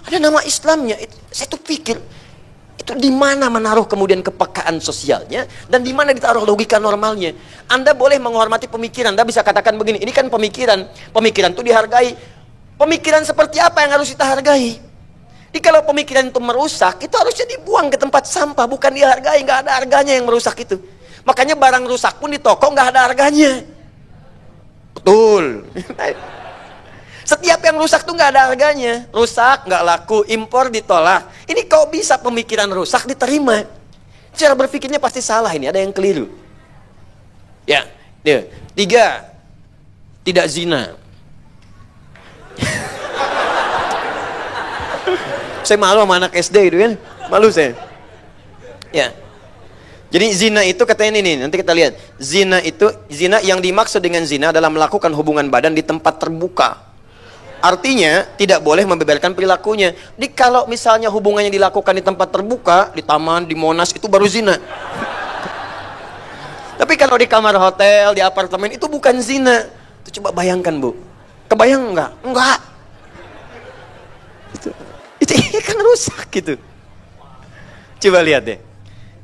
Ada nama Islamnya. Saya tuh pikir, itu di mana menaruh kemudian kepekaan sosialnya, dan di mana ditaruh logika normalnya. Anda boleh menghormati pemikiran. Anda bisa katakan begini, ini kan pemikiran. Pemikiran itu dihargai. Pemikiran seperti apa yang harus kita hargai? Jadi kalau pemikiran itu merusak, itu harusnya dibuang ke tempat sampah, bukan dihargai. Nggak ada harganya yang merusak itu. Makanya barang rusak pun di toko nggak ada harganya. Betul. Setiap yang rusak tuh nggak ada harganya. Rusak, nggak laku, impor ditolak. Ini kok bisa pemikiran rusak diterima? Cara berpikirnya pasti salah ini, ada yang keliru. Ya, 3, tidak zina. Saya malu sama anak SD gitu kan. Malu saya. Ya. Jadi zina itu katanya ini, nanti kita lihat. Zina yang dimaksud dengan zina adalah melakukan hubungan badan di tempat terbuka. Artinya tidak boleh membeberkan perilakunya. Jadi kalau misalnya hubungannya dilakukan di tempat terbuka, di taman, di Monas, itu baru zina. Tapi kalau di kamar hotel, di apartemen, itu bukan zina. Itu coba bayangkan, Bu. Kebayang enggak? Enggak. Itu kan rusak gitu. Coba lihat deh.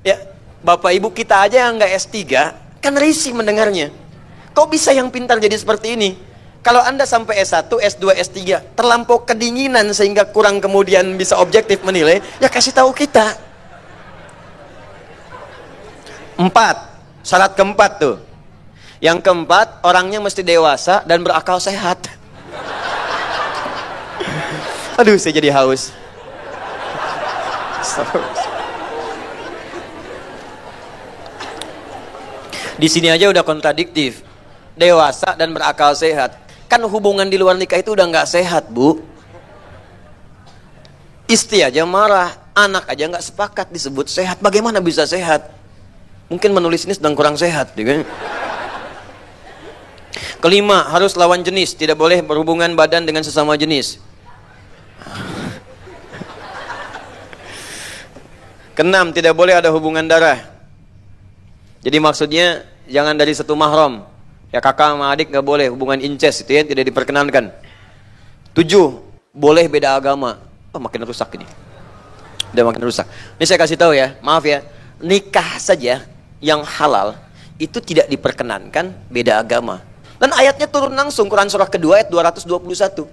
Ya, Bapak Ibu kita aja yang enggak S3, kan risih mendengarnya. Kok bisa yang pintar jadi seperti ini? Kalau Anda sampai S1, S2, S3 terlampau kedinginan sehingga kurang kemudian bisa objektif menilai, ya kasih tahu kita. 4. Syarat keempat tuh. Yang keempat, orangnya mesti dewasa dan berakal sehat. Aduh, saya jadi haus. Di sini aja udah kontradiktif. Dewasa dan berakal sehat. Kan hubungan di luar nikah itu udah nggak sehat, Bu. Istri aja marah, anak aja nggak sepakat disebut sehat. Bagaimana bisa sehat? Mungkin menulis ini sedang kurang sehat, ya kan? Kelima, harus lawan jenis, tidak boleh berhubungan badan dengan sesama jenis. Keenam, tidak boleh ada hubungan darah. Jadi maksudnya jangan dari satu mahram. Ya kakak sama adik nggak boleh hubungan incest, itu ya tidak diperkenankan. 7, boleh beda agama. Oh, makin rusak ini. Udah makin rusak. Ini saya kasih tahu ya, maaf ya. Nikah saja yang halal itu tidak diperkenankan beda agama. Dan ayatnya turun langsung, Quran surah kedua ayat 221.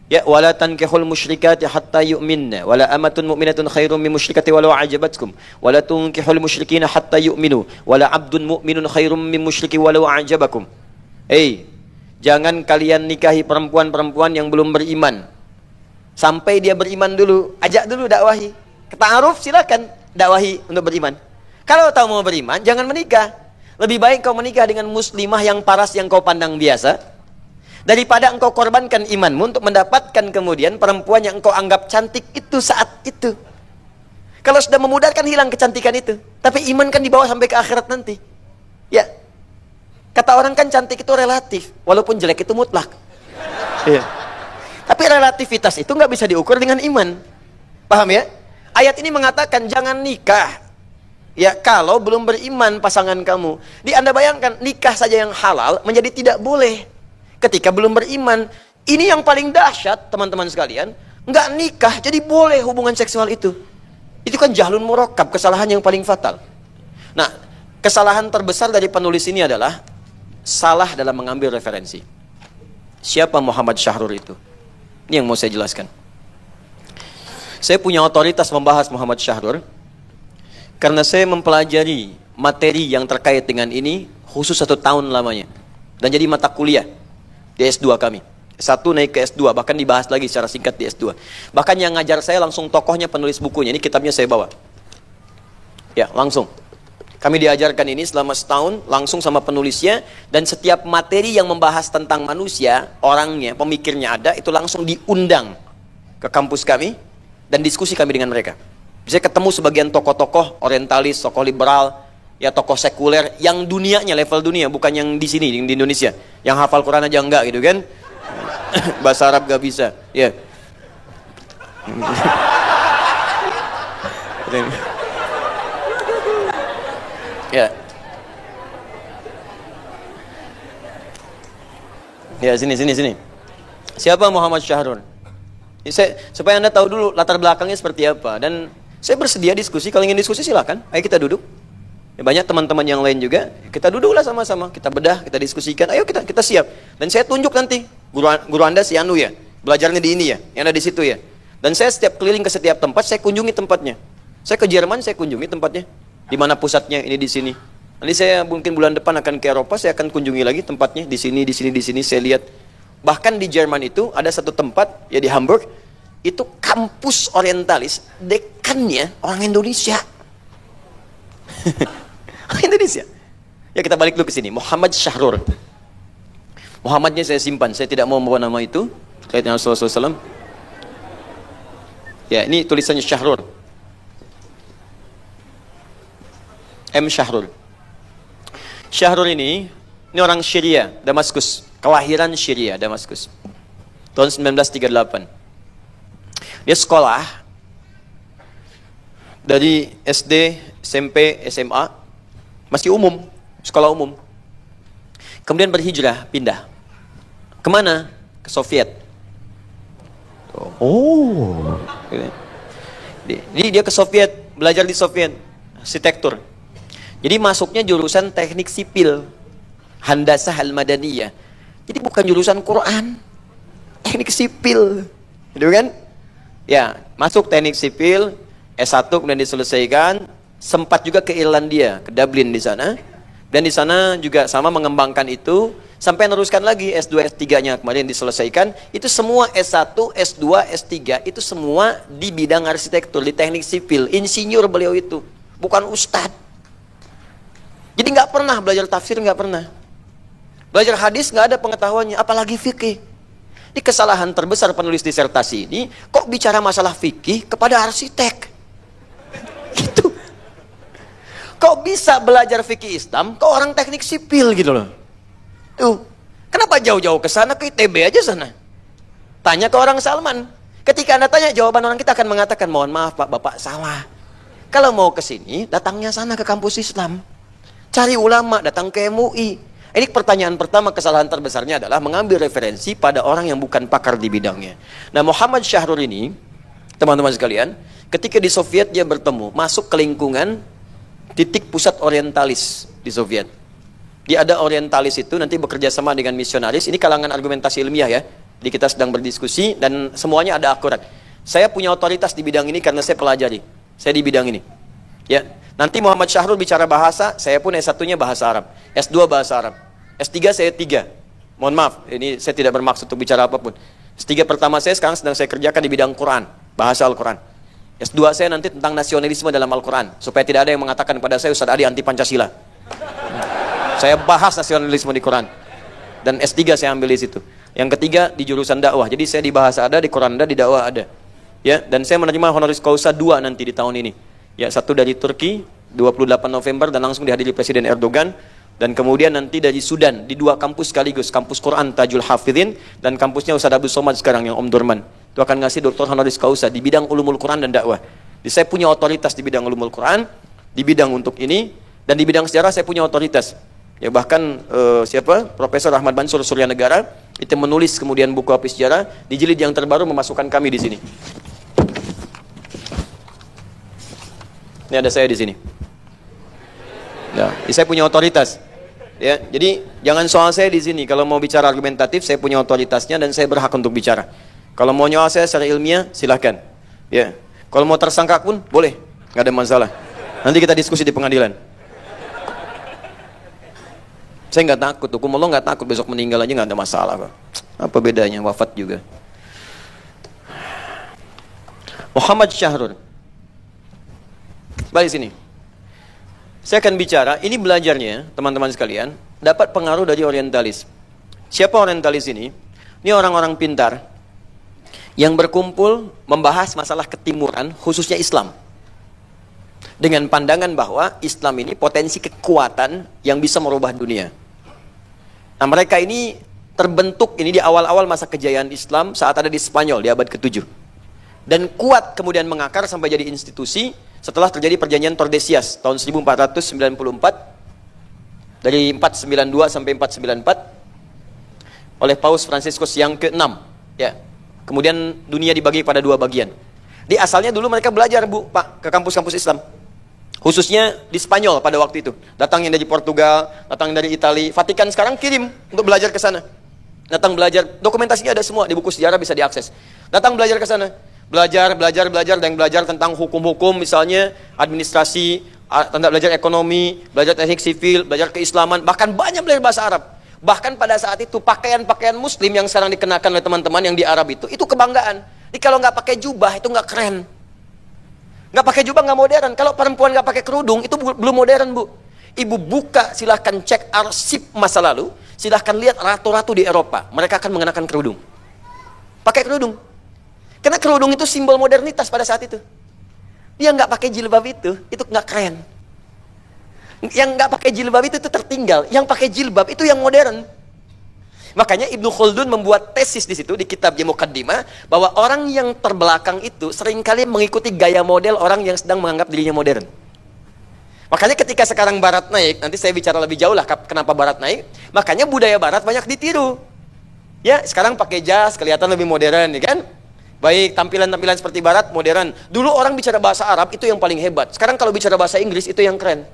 Ya, wala tankihul musyrikati hatta yu'minna wala amatun mu'minatun khairum min musyrikati walau a'jabatkum wala tunkihul musyrikina hatta yu'minu wala abdun mu'minun khairum min musyriki walau a'jabakum. Jangan kalian nikahi perempuan-perempuan yang belum beriman sampai dia beriman dulu. Ajak dulu dakwahi. Keta'aruf silakan dakwahi untuk beriman. Kalau tahu mau beriman, jangan menikah. Lebih baik kau menikah dengan muslimah yang paras yang kau pandang biasa daripada engkau korbankan imanmu untuk mendapatkan kemudian perempuan yang engkau anggap cantik itu saat itu. Kalau sudah memudahkan, hilang kecantikan itu. Tapi iman kan dibawa sampai ke akhirat nanti. Ya. Kata orang kan cantik itu relatif, walaupun jelek itu mutlak. Iya. Tapi relativitas itu nggak bisa diukur dengan iman. Paham ya? Ayat ini mengatakan jangan nikah. Ya, kalau belum beriman pasangan kamu. Anda bayangkan, nikah saja yang halal menjadi tidak boleh ketika belum beriman. Ini yang paling dahsyat, teman-teman sekalian. Nggak nikah, jadi boleh hubungan seksual itu. Itu kan jahlun murakkab, kesalahan yang paling fatal. Nah, kesalahan terbesar dari penulis ini adalah salah dalam mengambil referensi. Siapa Muhammad Syahrur itu? Ini yang mau saya jelaskan. Saya punya otoritas membahas Muhammad Syahrur karena saya mempelajari materi yang terkait dengan ini khusus 1 tahun lamanya. Dan jadi mata kuliah di S2 kami. S1 naik ke S2, bahkan dibahas lagi secara singkat di S2. Bahkan yang ngajar saya langsung tokohnya penulis bukunya. Ini kitabnya saya bawa. Ya, langsung. Kami diajarkan ini selama setahun, langsung sama penulisnya. Dan setiap materi yang membahas tentang manusia, orangnya, pemikirnya ada, itu langsung diundang ke kampus kami. Dan diskusi kami dengan mereka. Bisa ketemu sebagian tokoh-tokoh orientalis, tokoh liberal, ya tokoh sekuler yang dunianya, level dunia, bukan yang di sini di Indonesia, yang hafal Quran aja enggak gitu kan. Bahasa Arab gak bisa, ya. Ya. Ya, sini. Siapa Muhammad Syahrur? Supaya Anda tahu dulu latar belakangnya seperti apa. Dan saya bersedia diskusi, kalau ingin diskusi silakan. Ayo kita duduk. Ya, banyak teman-teman yang lain juga. Kita duduklah sama-sama, kita bedah, kita diskusikan. Ayo kita siap. Dan saya tunjuk nanti guru Anda si Anu ya, belajarnya di ini ya, yang ada di situ ya. Dan saya setiap keliling ke setiap tempat, saya kunjungi tempatnya. Saya ke Jerman, saya kunjungi tempatnya. Di mana pusatnya, ini di sini. Nanti saya mungkin bulan depan akan ke Eropa, saya akan kunjungi lagi tempatnya di sini, saya lihat. Bahkan di Jerman itu ada satu tempat ya di Hamburg, itu kampus orientalis, dekannya orang Indonesia. Orang Indonesia. Ya, kita balik dulu ke sini. Muhammad Syahrur. Muhammadnya saya simpan, saya tidak mau membawa nama itu. Kaitan Rasulullah SAW. Ya, ini tulisannya Syahrul. M. Syahrul. Syahrul ini orang Syria, Damaskus. Kelahiran Syria, Damaskus. Tahun 1938. Dia sekolah dari SD, SMP, SMA, masih umum, sekolah umum. Kemudian berhijrah, pindah. Kemana? Ke Soviet. Oh. Jadi dia ke Soviet, belajar di Soviet, arsitektur. Jadi masuknya jurusan teknik sipil, Handasah Al-Madaniyah. Jadi bukan jurusan Quran, teknik sipil, gitu kan? Ya, masuk teknik sipil, S1 kemudian diselesaikan, sempat juga ke Irlandia, ke Dublin di sana. Dan di sana juga sama mengembangkan itu, sampai meneruskan lagi S2, S3-nya kemarin diselesaikan. Itu semua S1, S2, S3, itu semua di bidang arsitektur, di teknik sipil. Insinyur beliau itu, bukan ustadz. Jadi nggak pernah belajar tafsir, nggak pernah. Belajar hadis nggak ada pengetahuannya, apalagi fikih. Ini kesalahan terbesar penulis disertasi ini, kok bicara masalah fikih kepada arsitek. Gitu. Kok bisa belajar fikih Islam ke orang teknik sipil gitu loh. Tuh, kenapa jauh-jauh ke sana, ke ITB aja sana? Tanya ke orang Salman. Ketika Anda tanya, jawaban orang kita akan mengatakan, mohon maaf Pak, Bapak salah. Kalau mau ke sini, datangnya sana ke kampus Islam. Cari ulama, datang ke MUI. Ini pertanyaan pertama, kesalahan terbesarnya adalah mengambil referensi pada orang yang bukan pakar di bidangnya. Nah, Muhammad Syahrul ini, teman-teman sekalian, ketika di Soviet dia bertemu, masuk ke lingkungan titik pusat orientalis di Soviet. Dia ada orientalis itu, nanti bekerja sama dengan misionaris. Ini kalangan argumentasi ilmiah ya. Jadi kita sedang berdiskusi dan semuanya ada akurat. Saya punya otoritas di bidang ini karena saya pelajari. Saya di bidang ini. Ya, nanti Muhammad Syahrul bicara bahasa, saya pun S1-nya bahasa Arab, S2 bahasa Arab. S3 saya 3. Mohon maaf, ini saya tidak bermaksud untuk bicara apapun. S3 pertama saya sekarang sedang saya kerjakan di bidang Quran, bahasa Al-Quran. S2 saya nanti tentang nasionalisme dalam Al-Quran, supaya tidak ada yang mengatakan kepada saya, Ustaz Adi anti Pancasila. Saya bahas nasionalisme di Quran. Dan S3 saya ambil di situ. Yang ketiga di jurusan dakwah. Jadi saya di bahasa ada, di Quran ada, di dakwah ada. Ya, dan saya menerima honoris causa 2 nanti di tahun ini. Ya, 1 dari Turki 28 November dan langsung dihadiri Presiden Erdogan. Dan kemudian nanti dari Sudan di 2 kampus sekaligus, kampus Quran Tajul Hafidhin dan kampusnya Ustaz Abdul Somad sekarang yang Om Durman. Itu akan ngasih doktor honoris causa di bidang ulumul Quran dan dakwah. Jadi saya punya otoritas di bidang ulumul Quran, di bidang untuk ini, dan di bidang sejarah saya punya otoritas. Ya bahkan Profesor Ahmad Mansur Surya Negara itu menulis kemudian buku Hafiz Sejarah di jilid yang terbaru memasukkan kami di sini. Ini ada saya di sini. Ya, saya punya otoritas. Ya, jadi jangan soal saya di sini. Kalau mau bicara argumentatif, saya punya otoritasnya dan saya berhak untuk bicara. Kalau mau nyoal saya secara ilmiah, silahkan. Ya, kalau mau tersangka pun boleh, nggak ada masalah. Nanti kita diskusi di pengadilan. Saya nggak takut, hukum Allah nggak takut, besok meninggal aja nggak ada masalah kok. Apa bedanya, wafat juga. Muhammad Syahrul. Balik sini. Saya akan bicara, ini belajarnya, teman-teman sekalian, dapat pengaruh dari orientalis. Siapa orientalis ini? Ini orang-orang pintar yang berkumpul membahas masalah ketimuran, khususnya Islam. Dengan pandangan bahwa Islam ini potensi kekuatan yang bisa merubah dunia. Nah, mereka ini terbentuk ini di awal-awal masa kejayaan Islam saat ada di Spanyol di abad ke-7. Dan kuat kemudian mengakar sampai jadi institusi setelah terjadi perjanjian Tordesillas tahun 1494 dari 492 sampai 494 oleh Paus Fransiskus yang ke-6 ya. Kemudian dunia dibagi pada 2 bagian. Di asalnya dulu mereka belajar Pak ke kampus-kampus Islam. Khususnya di Spanyol pada waktu itu. Datang yang dari Portugal, datang dari Italia, Vatikan sekarang kirim untuk belajar ke sana. Datang belajar, dokumentasinya ada semua di buku sejarah bisa diakses. Datang belajar ke sana. Belajar dan belajar tentang hukum-hukum misalnya administrasi, tentang belajar ekonomi, belajar teknik sipil, belajar keislaman, bahkan banyak belajar bahasa Arab. Bahkan pada saat itu pakaian-pakaian muslim yang sekarang dikenakan oleh teman-teman yang di Arab itu kebanggaan. Jadi kalau nggak pakai jubah itu nggak keren. Nggak pakai jubah nggak modern. Kalau perempuan nggak pakai kerudung itu belum modern, Bu. Ibu buka, silahkan cek arsip masa lalu, silahkan lihat ratu-ratu di Eropa, mereka akan mengenakan kerudung. Pakai kerudung. Karena kerudung itu simbol modernitas pada saat itu. Dia nggak pakai jilbab itu nggak keren. Yang nggak pakai jilbab itu tertinggal. Yang pakai jilbab itu yang modern. Makanya Ibnu Khaldun membuat tesis di situ, di kitabnya Muqaddimah, bahwa orang yang terbelakang itu seringkali mengikuti gaya model orang yang sedang menganggap dirinya modern. Makanya ketika sekarang Barat naik, nanti saya bicara lebih jauh lah kenapa Barat naik, makanya budaya Barat banyak ditiru. Ya, sekarang pakai jas, kelihatan lebih modern, ya kan? Baik, tampilan-tampilan seperti Barat, modern. Dulu orang bicara bahasa Arab, itu yang paling hebat. Sekarang kalau bicara bahasa Inggris, itu yang keren.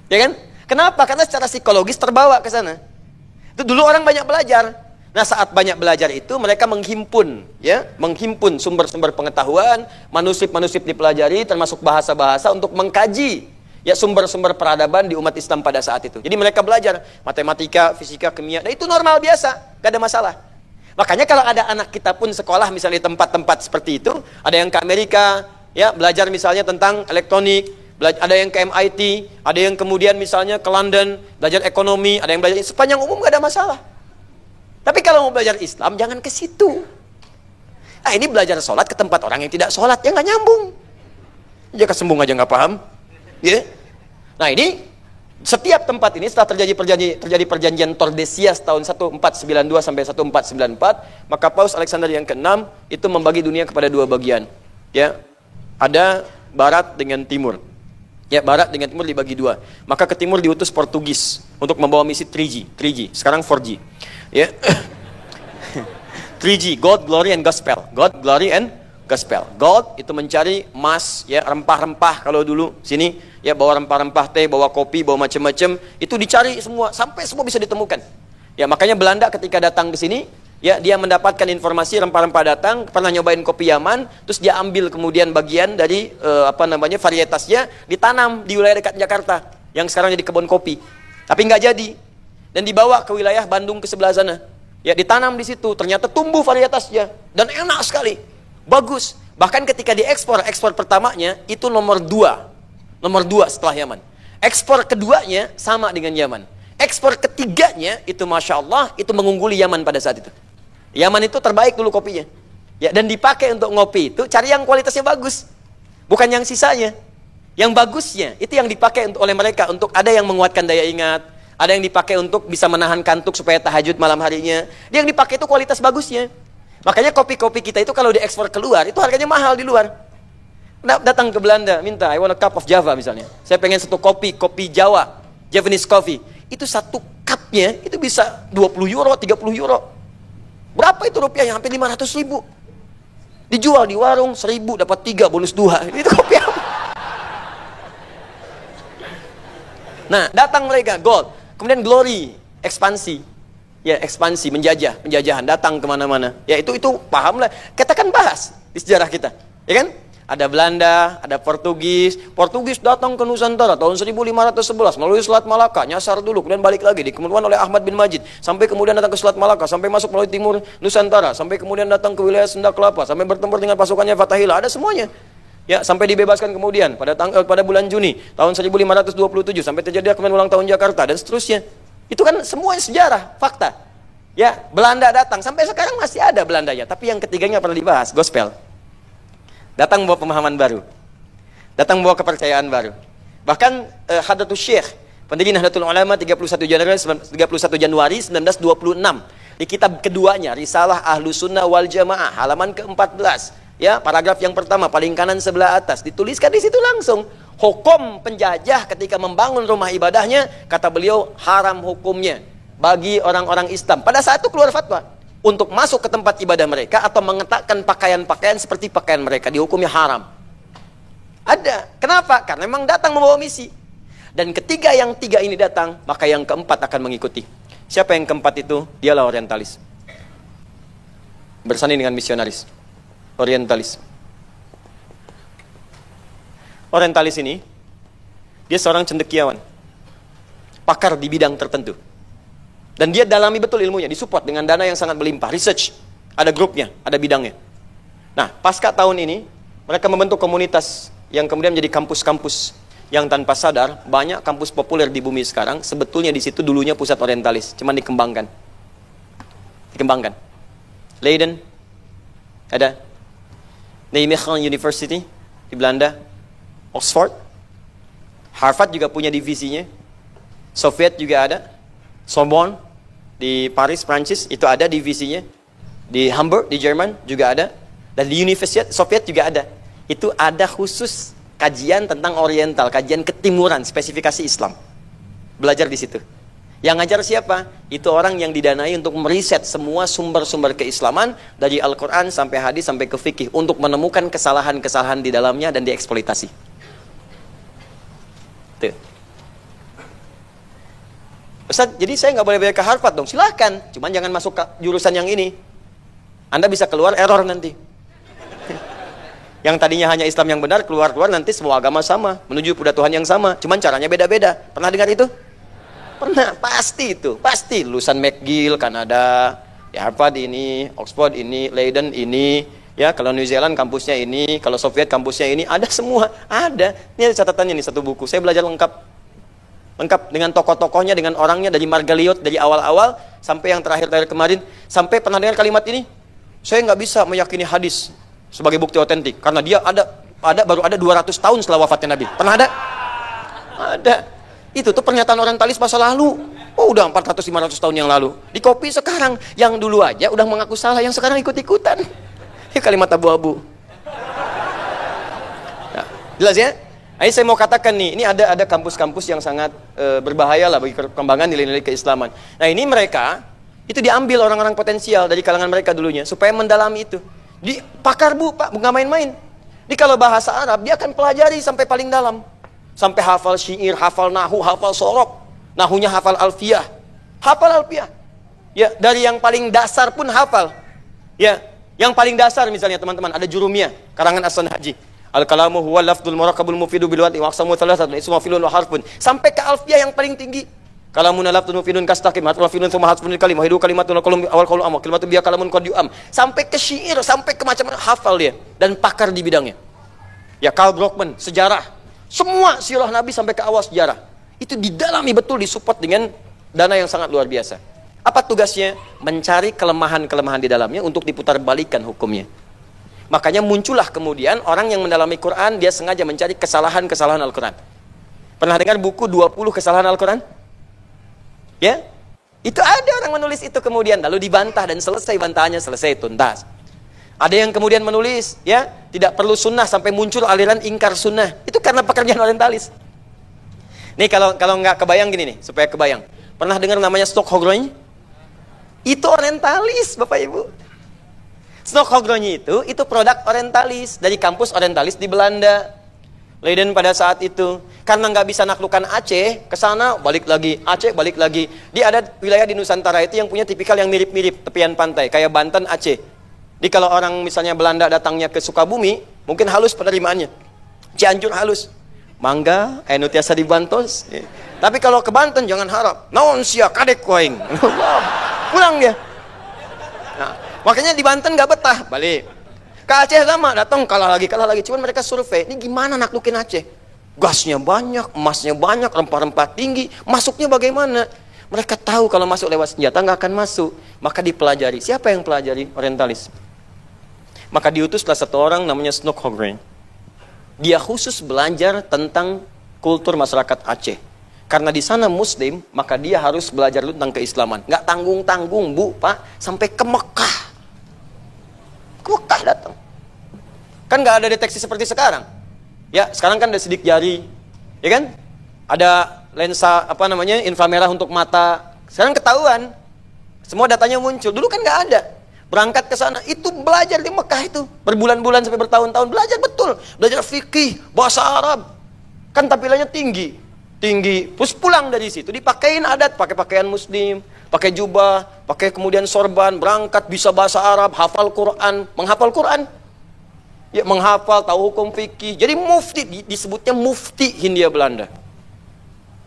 Ya kan? Kenapa? Karena secara psikologis terbawa ke sana. Itu dulu orang banyak belajar. Nah, saat banyak belajar itu mereka menghimpun sumber-sumber pengetahuan, manuskrip-manuskrip dipelajari, termasuk bahasa-bahasa untuk mengkaji ya sumber-sumber peradaban di umat Islam pada saat itu. Jadi mereka belajar matematika, fisika, kimia, dan itu normal biasa, gak ada masalah. Makanya kalau ada anak kita pun sekolah misalnya di tempat-tempat seperti itu, ada yang ke Amerika, ya belajar misalnya tentang elektronik, ada yang ke MIT, ada yang kemudian misalnya ke London, belajar ekonomi, ada yang belajar sepanjang umum gak ada masalah. Tapi kalau mau belajar Islam, jangan ke situ. Ini belajar sholat ke tempat orang yang tidak sholat, ya nggak nyambung. Ya kesembung aja nggak paham. Ya. Nah ini, setiap tempat ini setelah terjadi perjanjian Tordesillas tahun 1492 sampai 1494, maka Paus Alexander yang ke-6 itu membagi dunia kepada dua bagian. Ya, ada Barat dengan Timur. Ya, Barat dengan Timur dibagi dua. Maka ke Timur diutus Portugis untuk membawa misi 3G, sekarang 4G. Ya. 3G, God, Glory, and Gospel. God, Glory, and Gospel. God itu mencari emas, ya, rempah-rempah kalau dulu sini, ya, bawa rempah-rempah teh, bawa kopi, bawa macam-macam, itu dicari semua sampai semua bisa ditemukan. Ya, makanya Belanda ketika datang ke sini, ya, dia mendapatkan informasi rempah-rempah datang, pernah nyobain kopi Yaman, terus dia ambil kemudian bagian dari varietasnya, ditanam di wilayah dekat Jakarta yang sekarang jadi kebun kopi. Tapi nggak jadi. Dan dibawa ke wilayah Bandung ke sebelah sana. Ya, ditanam di situ, ternyata tumbuh varietasnya dan enak sekali. Bagus. Bahkan ketika diekspor, ekspor pertamanya itu nomor 2 setelah Yaman. Ekspor keduanya sama dengan Yaman. Ekspor ketiganya itu Masya Allah, itu mengungguli Yaman pada saat itu. Yaman itu terbaik dulu kopinya. Ya, dan dipakai untuk ngopi itu cari yang kualitasnya bagus. Bukan yang sisanya. Yang bagusnya itu yang dipakai oleh mereka untuk ada yang menguatkan daya ingat, ada yang dipakai untuk bisa menahan kantuk supaya tahajud malam harinya. Dia yang dipakai itu kualitas bagusnya. Makanya kopi-kopi kita itu kalau diekspor keluar itu harganya mahal di luar. Datang ke Belanda, minta I want a cup of Java misalnya. Saya pengen satu kopi Jawa, Japanese coffee. Itu satu cupnya itu bisa 20 euro, 30 euro. Berapa itu rupiahnya? Hampir 500 ribu. Dijual di warung 1000 dapat 3 bonus 2. Itu kopi apa? Nah, datang mereka gold, kemudian glory, ekspansi. Ya, ekspansi, penjajahan, datang kemana-mana. Ya, itu paham lah. Kita kan bahas di sejarah kita, ya kan? Ada Belanda, ada Portugis datang ke Nusantara tahun 1511 melalui Selat Malaka, nyasar dulu, kemudian balik lagi, dikemudian oleh Ahmad bin Majid, sampai kemudian datang ke Selat Malaka, sampai masuk melalui timur Nusantara, sampai kemudian datang ke wilayah Sunda Kelapa, sampai bertempur dengan pasukannya Fathahillah, ada semuanya. Ya, sampai dibebaskan kemudian pada bulan Juni tahun 1527 sampai terjadi kemudian ulang tahun Jakarta dan seterusnya. Itu kan semuanya sejarah, fakta. Ya, Belanda datang, sampai sekarang masih ada Belandanya, tapi yang ketiganya pernah dibahas, gospel. Datang membawa pemahaman baru, datang membawa kepercayaan baru. Bahkan Hadratus Syekh, pendiri Nahdlatul Ulama 31 Januari 1926, di kitab keduanya Risalah Ahlus Sunnah wal Jamaah halaman ke-14, ya, paragraf yang pertama paling kanan sebelah atas, dituliskan di situ langsung hukum penjajah ketika membangun rumah ibadahnya, kata beliau haram hukumnya bagi orang-orang Islam. Pada saat itu keluar fatwa untuk masuk ke tempat ibadah mereka atau mengetakkan pakaian-pakaian seperti pakaian mereka, dihukumnya haram. Ada. Kenapa? Karena memang datang membawa misi. Dan ketika yang tiga ini datang, maka yang keempat akan mengikuti. Siapa yang keempat itu? Dialah orientalis. Bersanding dengan misionaris. Orientalis. Orientalis ini, dia seorang cendekiawan. Pakar di bidang tertentu. Dan dia dalami betul ilmunya, disupport dengan dana yang sangat berlimpah, research, ada grupnya, ada bidangnya. Nah, pasca tahun ini, mereka membentuk komunitas yang kemudian menjadi kampus-kampus yang tanpa sadar, banyak kampus populer di bumi sekarang, sebetulnya di situ dulunya pusat orientalis, cuman dikembangkan. Leiden, ada, Nijmegen University di Belanda, Oxford, Harvard juga punya divisinya, Soviet juga ada, Sorbonne di Paris, Prancis itu ada divisinya, di Hamburg di Jerman juga ada, dan di Universitas Soviet juga ada. Itu ada khusus kajian tentang Oriental, kajian ketimuran, spesifikasi Islam. Belajar di situ. Yang ngajar siapa? Itu orang yang didanai untuk meriset semua sumber-sumber keislaman dari Al-Quran sampai hadis sampai ke fikih untuk menemukan kesalahan-kesalahan di dalamnya dan dieksploitasi. Tuh. Ustaz, jadi saya nggak boleh belajar ke Harvard dong? Silahkan, cuman jangan masuk ke jurusan yang ini. Anda bisa keluar error nanti. Yang tadinya hanya Islam yang benar, keluar-keluar nanti semua agama sama, menuju pada Tuhan yang sama, cuman caranya beda-beda. Pernah dengar itu? Pernah, pasti itu, pasti. Lulusan McGill, Kanada, ya Harvard ini, Oxford ini, Leiden ini, ya kalau New Zealand kampusnya ini, kalau Soviet kampusnya ini, ada semua, ada. Ini ada catatannya nih, satu buku, saya belajar lengkap dengan tokoh-tokohnya, dengan orangnya, dari Margaliot, dari awal-awal, sampai yang terakhir-terakhir kemarin, sampai pernah dengar kalimat ini, saya nggak bisa meyakini hadis sebagai bukti otentik, karena dia baru ada 200 tahun setelah wafatnya Nabi. Pernah ada? Ada. Itu tuh pernyataan orientalis masa lalu. Oh, udah 400-500 tahun yang lalu. Di copy sekarang. Yang dulu aja udah mengaku salah, yang sekarang ikut-ikutan. Ini kalimat abu-abu. Nah, jelas ya? Ini saya mau katakan nih, ini ada kampus-kampus yang sangat berbahaya lah bagi perkembangan nilai-nilai keislaman. Nah, ini mereka itu diambil orang-orang potensial dari kalangan mereka dulunya supaya mendalami itu. Di pakar Pak, nggak main-main. Di kalau bahasa Arab dia akan pelajari sampai paling dalam. Sampai hafal syair, hafal nahu, hafal sorok. Nahunya hafal alfiyah. Hafal alfiyah. Ya, dari yang paling dasar pun hafal. Ya, yang paling dasar misalnya teman-teman, ada Jurumiyah, karangan Hasan Haji. Al-kalamu huwa lafdul murakabul mufidu bil wati wa aqsamu thalathatun ismu filun wa harfun. Sampai ke alfiyah yang paling tinggi. Kalamun lafdul mufidun kastaqim, harfun filun thumma hasbunil kalimah, hidu kalimatun qalum awal qalu am, kalimatun biya kalamun qad yu'am. Sampai ke syair, sampai ke macam hafal dia dan pakar di bidangnya. Ya, Karl Brockman, sejarah. Semua sirah Nabi sampai ke awal sejarah. Itu didalami betul, disupport dengan dana yang sangat luar biasa. Apa tugasnya? Mencari kelemahan-kelemahan di dalamnya untuk diputarbalikkan hukumnya. Makanya muncullah kemudian orang yang mendalami Quran, dia sengaja mencari kesalahan-kesalahan Al-Quran. Pernah dengar buku 20 kesalahan Al-Quran? Ya? Itu ada orang menulis itu kemudian, lalu dibantah dan selesai bantahannya, selesai, tuntas. Ada yang kemudian menulis, ya, tidak perlu sunnah sampai muncul aliran ingkar sunnah. Itu karena pekerjaan orientalis. Nih kalau nggak kebayang gini nih, supaya kebayang. Pernah dengar namanya Stockholm? Itu orientalis, Bapak Ibu. Stockholm itu produk orientalis dari kampus orientalis di Belanda. Leiden pada saat itu, karena nggak bisa naklukkan Aceh, ke sana balik lagi, Aceh balik lagi. Dia ada wilayah di Nusantara itu yang punya tipikal yang mirip-mirip tepian pantai, kayak Banten, Aceh. Jadi kalau orang misalnya Belanda datangnya ke Sukabumi, mungkin halus penerimaannya. Cianjur halus. Mangga, anu tiasa dibantos. Tapi kalau ke Banten jangan harap. Naon sia kadek koeng. Pulang dia. Nah, makanya di Banten nggak betah, balik. Ke Aceh sama, datang kalah lagi. Cuman mereka survei, ini gimana naklukin Aceh? Gasnya banyak, emasnya banyak, rempah-rempah tinggi. Masuknya bagaimana? Mereka tahu kalau masuk lewat senjata nggak akan masuk. Maka dipelajari. Siapa yang pelajari? Orientalis. Maka diutuslah satu orang namanya Stockholm. Dia khusus belajar tentang kultur masyarakat Aceh. Karena di sana Muslim, maka dia harus belajar dulu tentang keislaman. Nggak tanggung-tanggung, Bu, Pak, sampai ke Mekah. Ke Mekah datang. Kan nggak ada deteksi seperti sekarang. Ya, sekarang kan ada sidik jari, ya kan? Ada lensa inframerah untuk mata. Sekarang ketahuan. Semua datanya muncul. Dulu kan nggak ada. Berangkat ke sana, itu belajar di Mekah itu. Berbulan-bulan sampai bertahun-tahun belajar betul. Belajar fikih, bahasa Arab. Kan tampilannya tinggi. Terus pulang dari situ, dipakein adat, pakai pakaian muslim, pakai jubah, pakai kemudian sorban, berangkat bisa bahasa Arab, hafal Quran, menghafal Quran. Ya, menghafal, tahu hukum fikih. Jadi mufti, disebutnya mufti Hindia Belanda.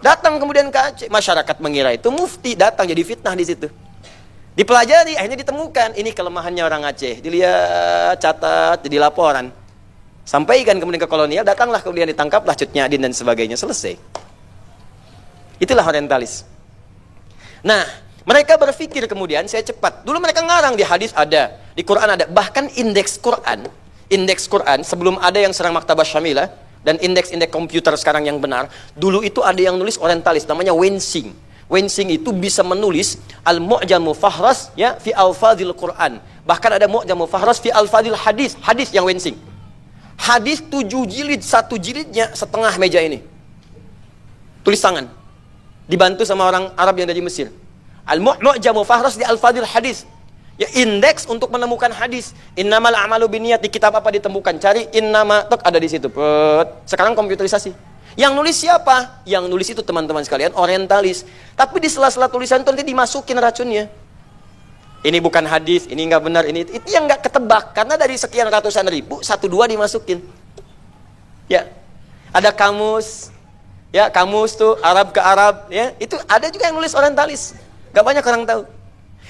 Datang kemudian ke Aceh, masyarakat mengira itu mufti, datang jadi fitnah di situ. Dipelajari, akhirnya ditemukan ini kelemahannya orang Aceh. Dilihat, catat, jadi laporan. Sampaikan kemudian ke kolonial, datanglah kemudian ditangkaplah Cut Nyak Dien dan sebagainya, selesai. Itulah orientalis. Nah, mereka berpikir kemudian saya cepat. Dulu mereka ngarang, di hadis ada, di Quran ada, bahkan indeks Quran indeks Quran, sebelum ada yang serang Maktabah Syamilah, dan indeks-indeks komputer sekarang yang benar, dulu itu ada yang nulis orientalis, namanya Wensing. Wensing itu bisa menulis Al-Mu'jamu Fahras ya fi alfadil Quran. Bahkan ada Mu'jamu Fahras fi alfadil hadis. Hadis yang Wensing. Hadis 7 jilid, 1 jilidnya setengah meja ini. Tulis tangan. Dibantu sama orang Arab yang dari Mesir. Al-Mu'jamu Fahras di alfadil hadis. Ya, indeks untuk menemukan hadis. Innamal a'malu binniyat, di kitab apa ditemukan? Cari innama, tok ada di situ. Sekarang komputerisasi. Yang nulis siapa? Yang nulis itu teman-teman sekalian orientalis. Tapi di sela-sela tulisan itu nanti dimasukin racunnya. Ini bukan hadis, ini nggak benar, ini itu yang nggak ketebak karena dari sekian ratusan ribu 1-2 dimasukin. Ya, ada kamus, ya kamus tuh Arab ke Arab, ya itu ada juga yang nulis orientalis. Gak banyak orang tahu.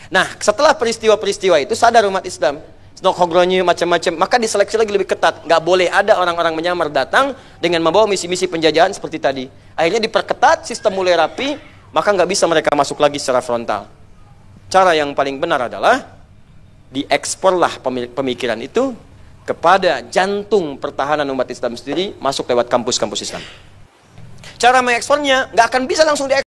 Nah, setelah peristiwa-peristiwa itu sadar umat Islam. Snokhogronya macam-macam, maka diseleksi lagi lebih ketat. Nggak boleh ada orang-orang menyamar datang dengan membawa misi-misi penjajahan seperti tadi. Akhirnya diperketat, sistem mulai rapi, maka nggak bisa mereka masuk lagi secara frontal. Cara yang paling benar adalah dieksporlah pemikiran itu kepada jantung pertahanan umat Islam sendiri, masuk lewat kampus-kampus Islam. Cara mengekspornya nggak akan bisa langsung diekspor.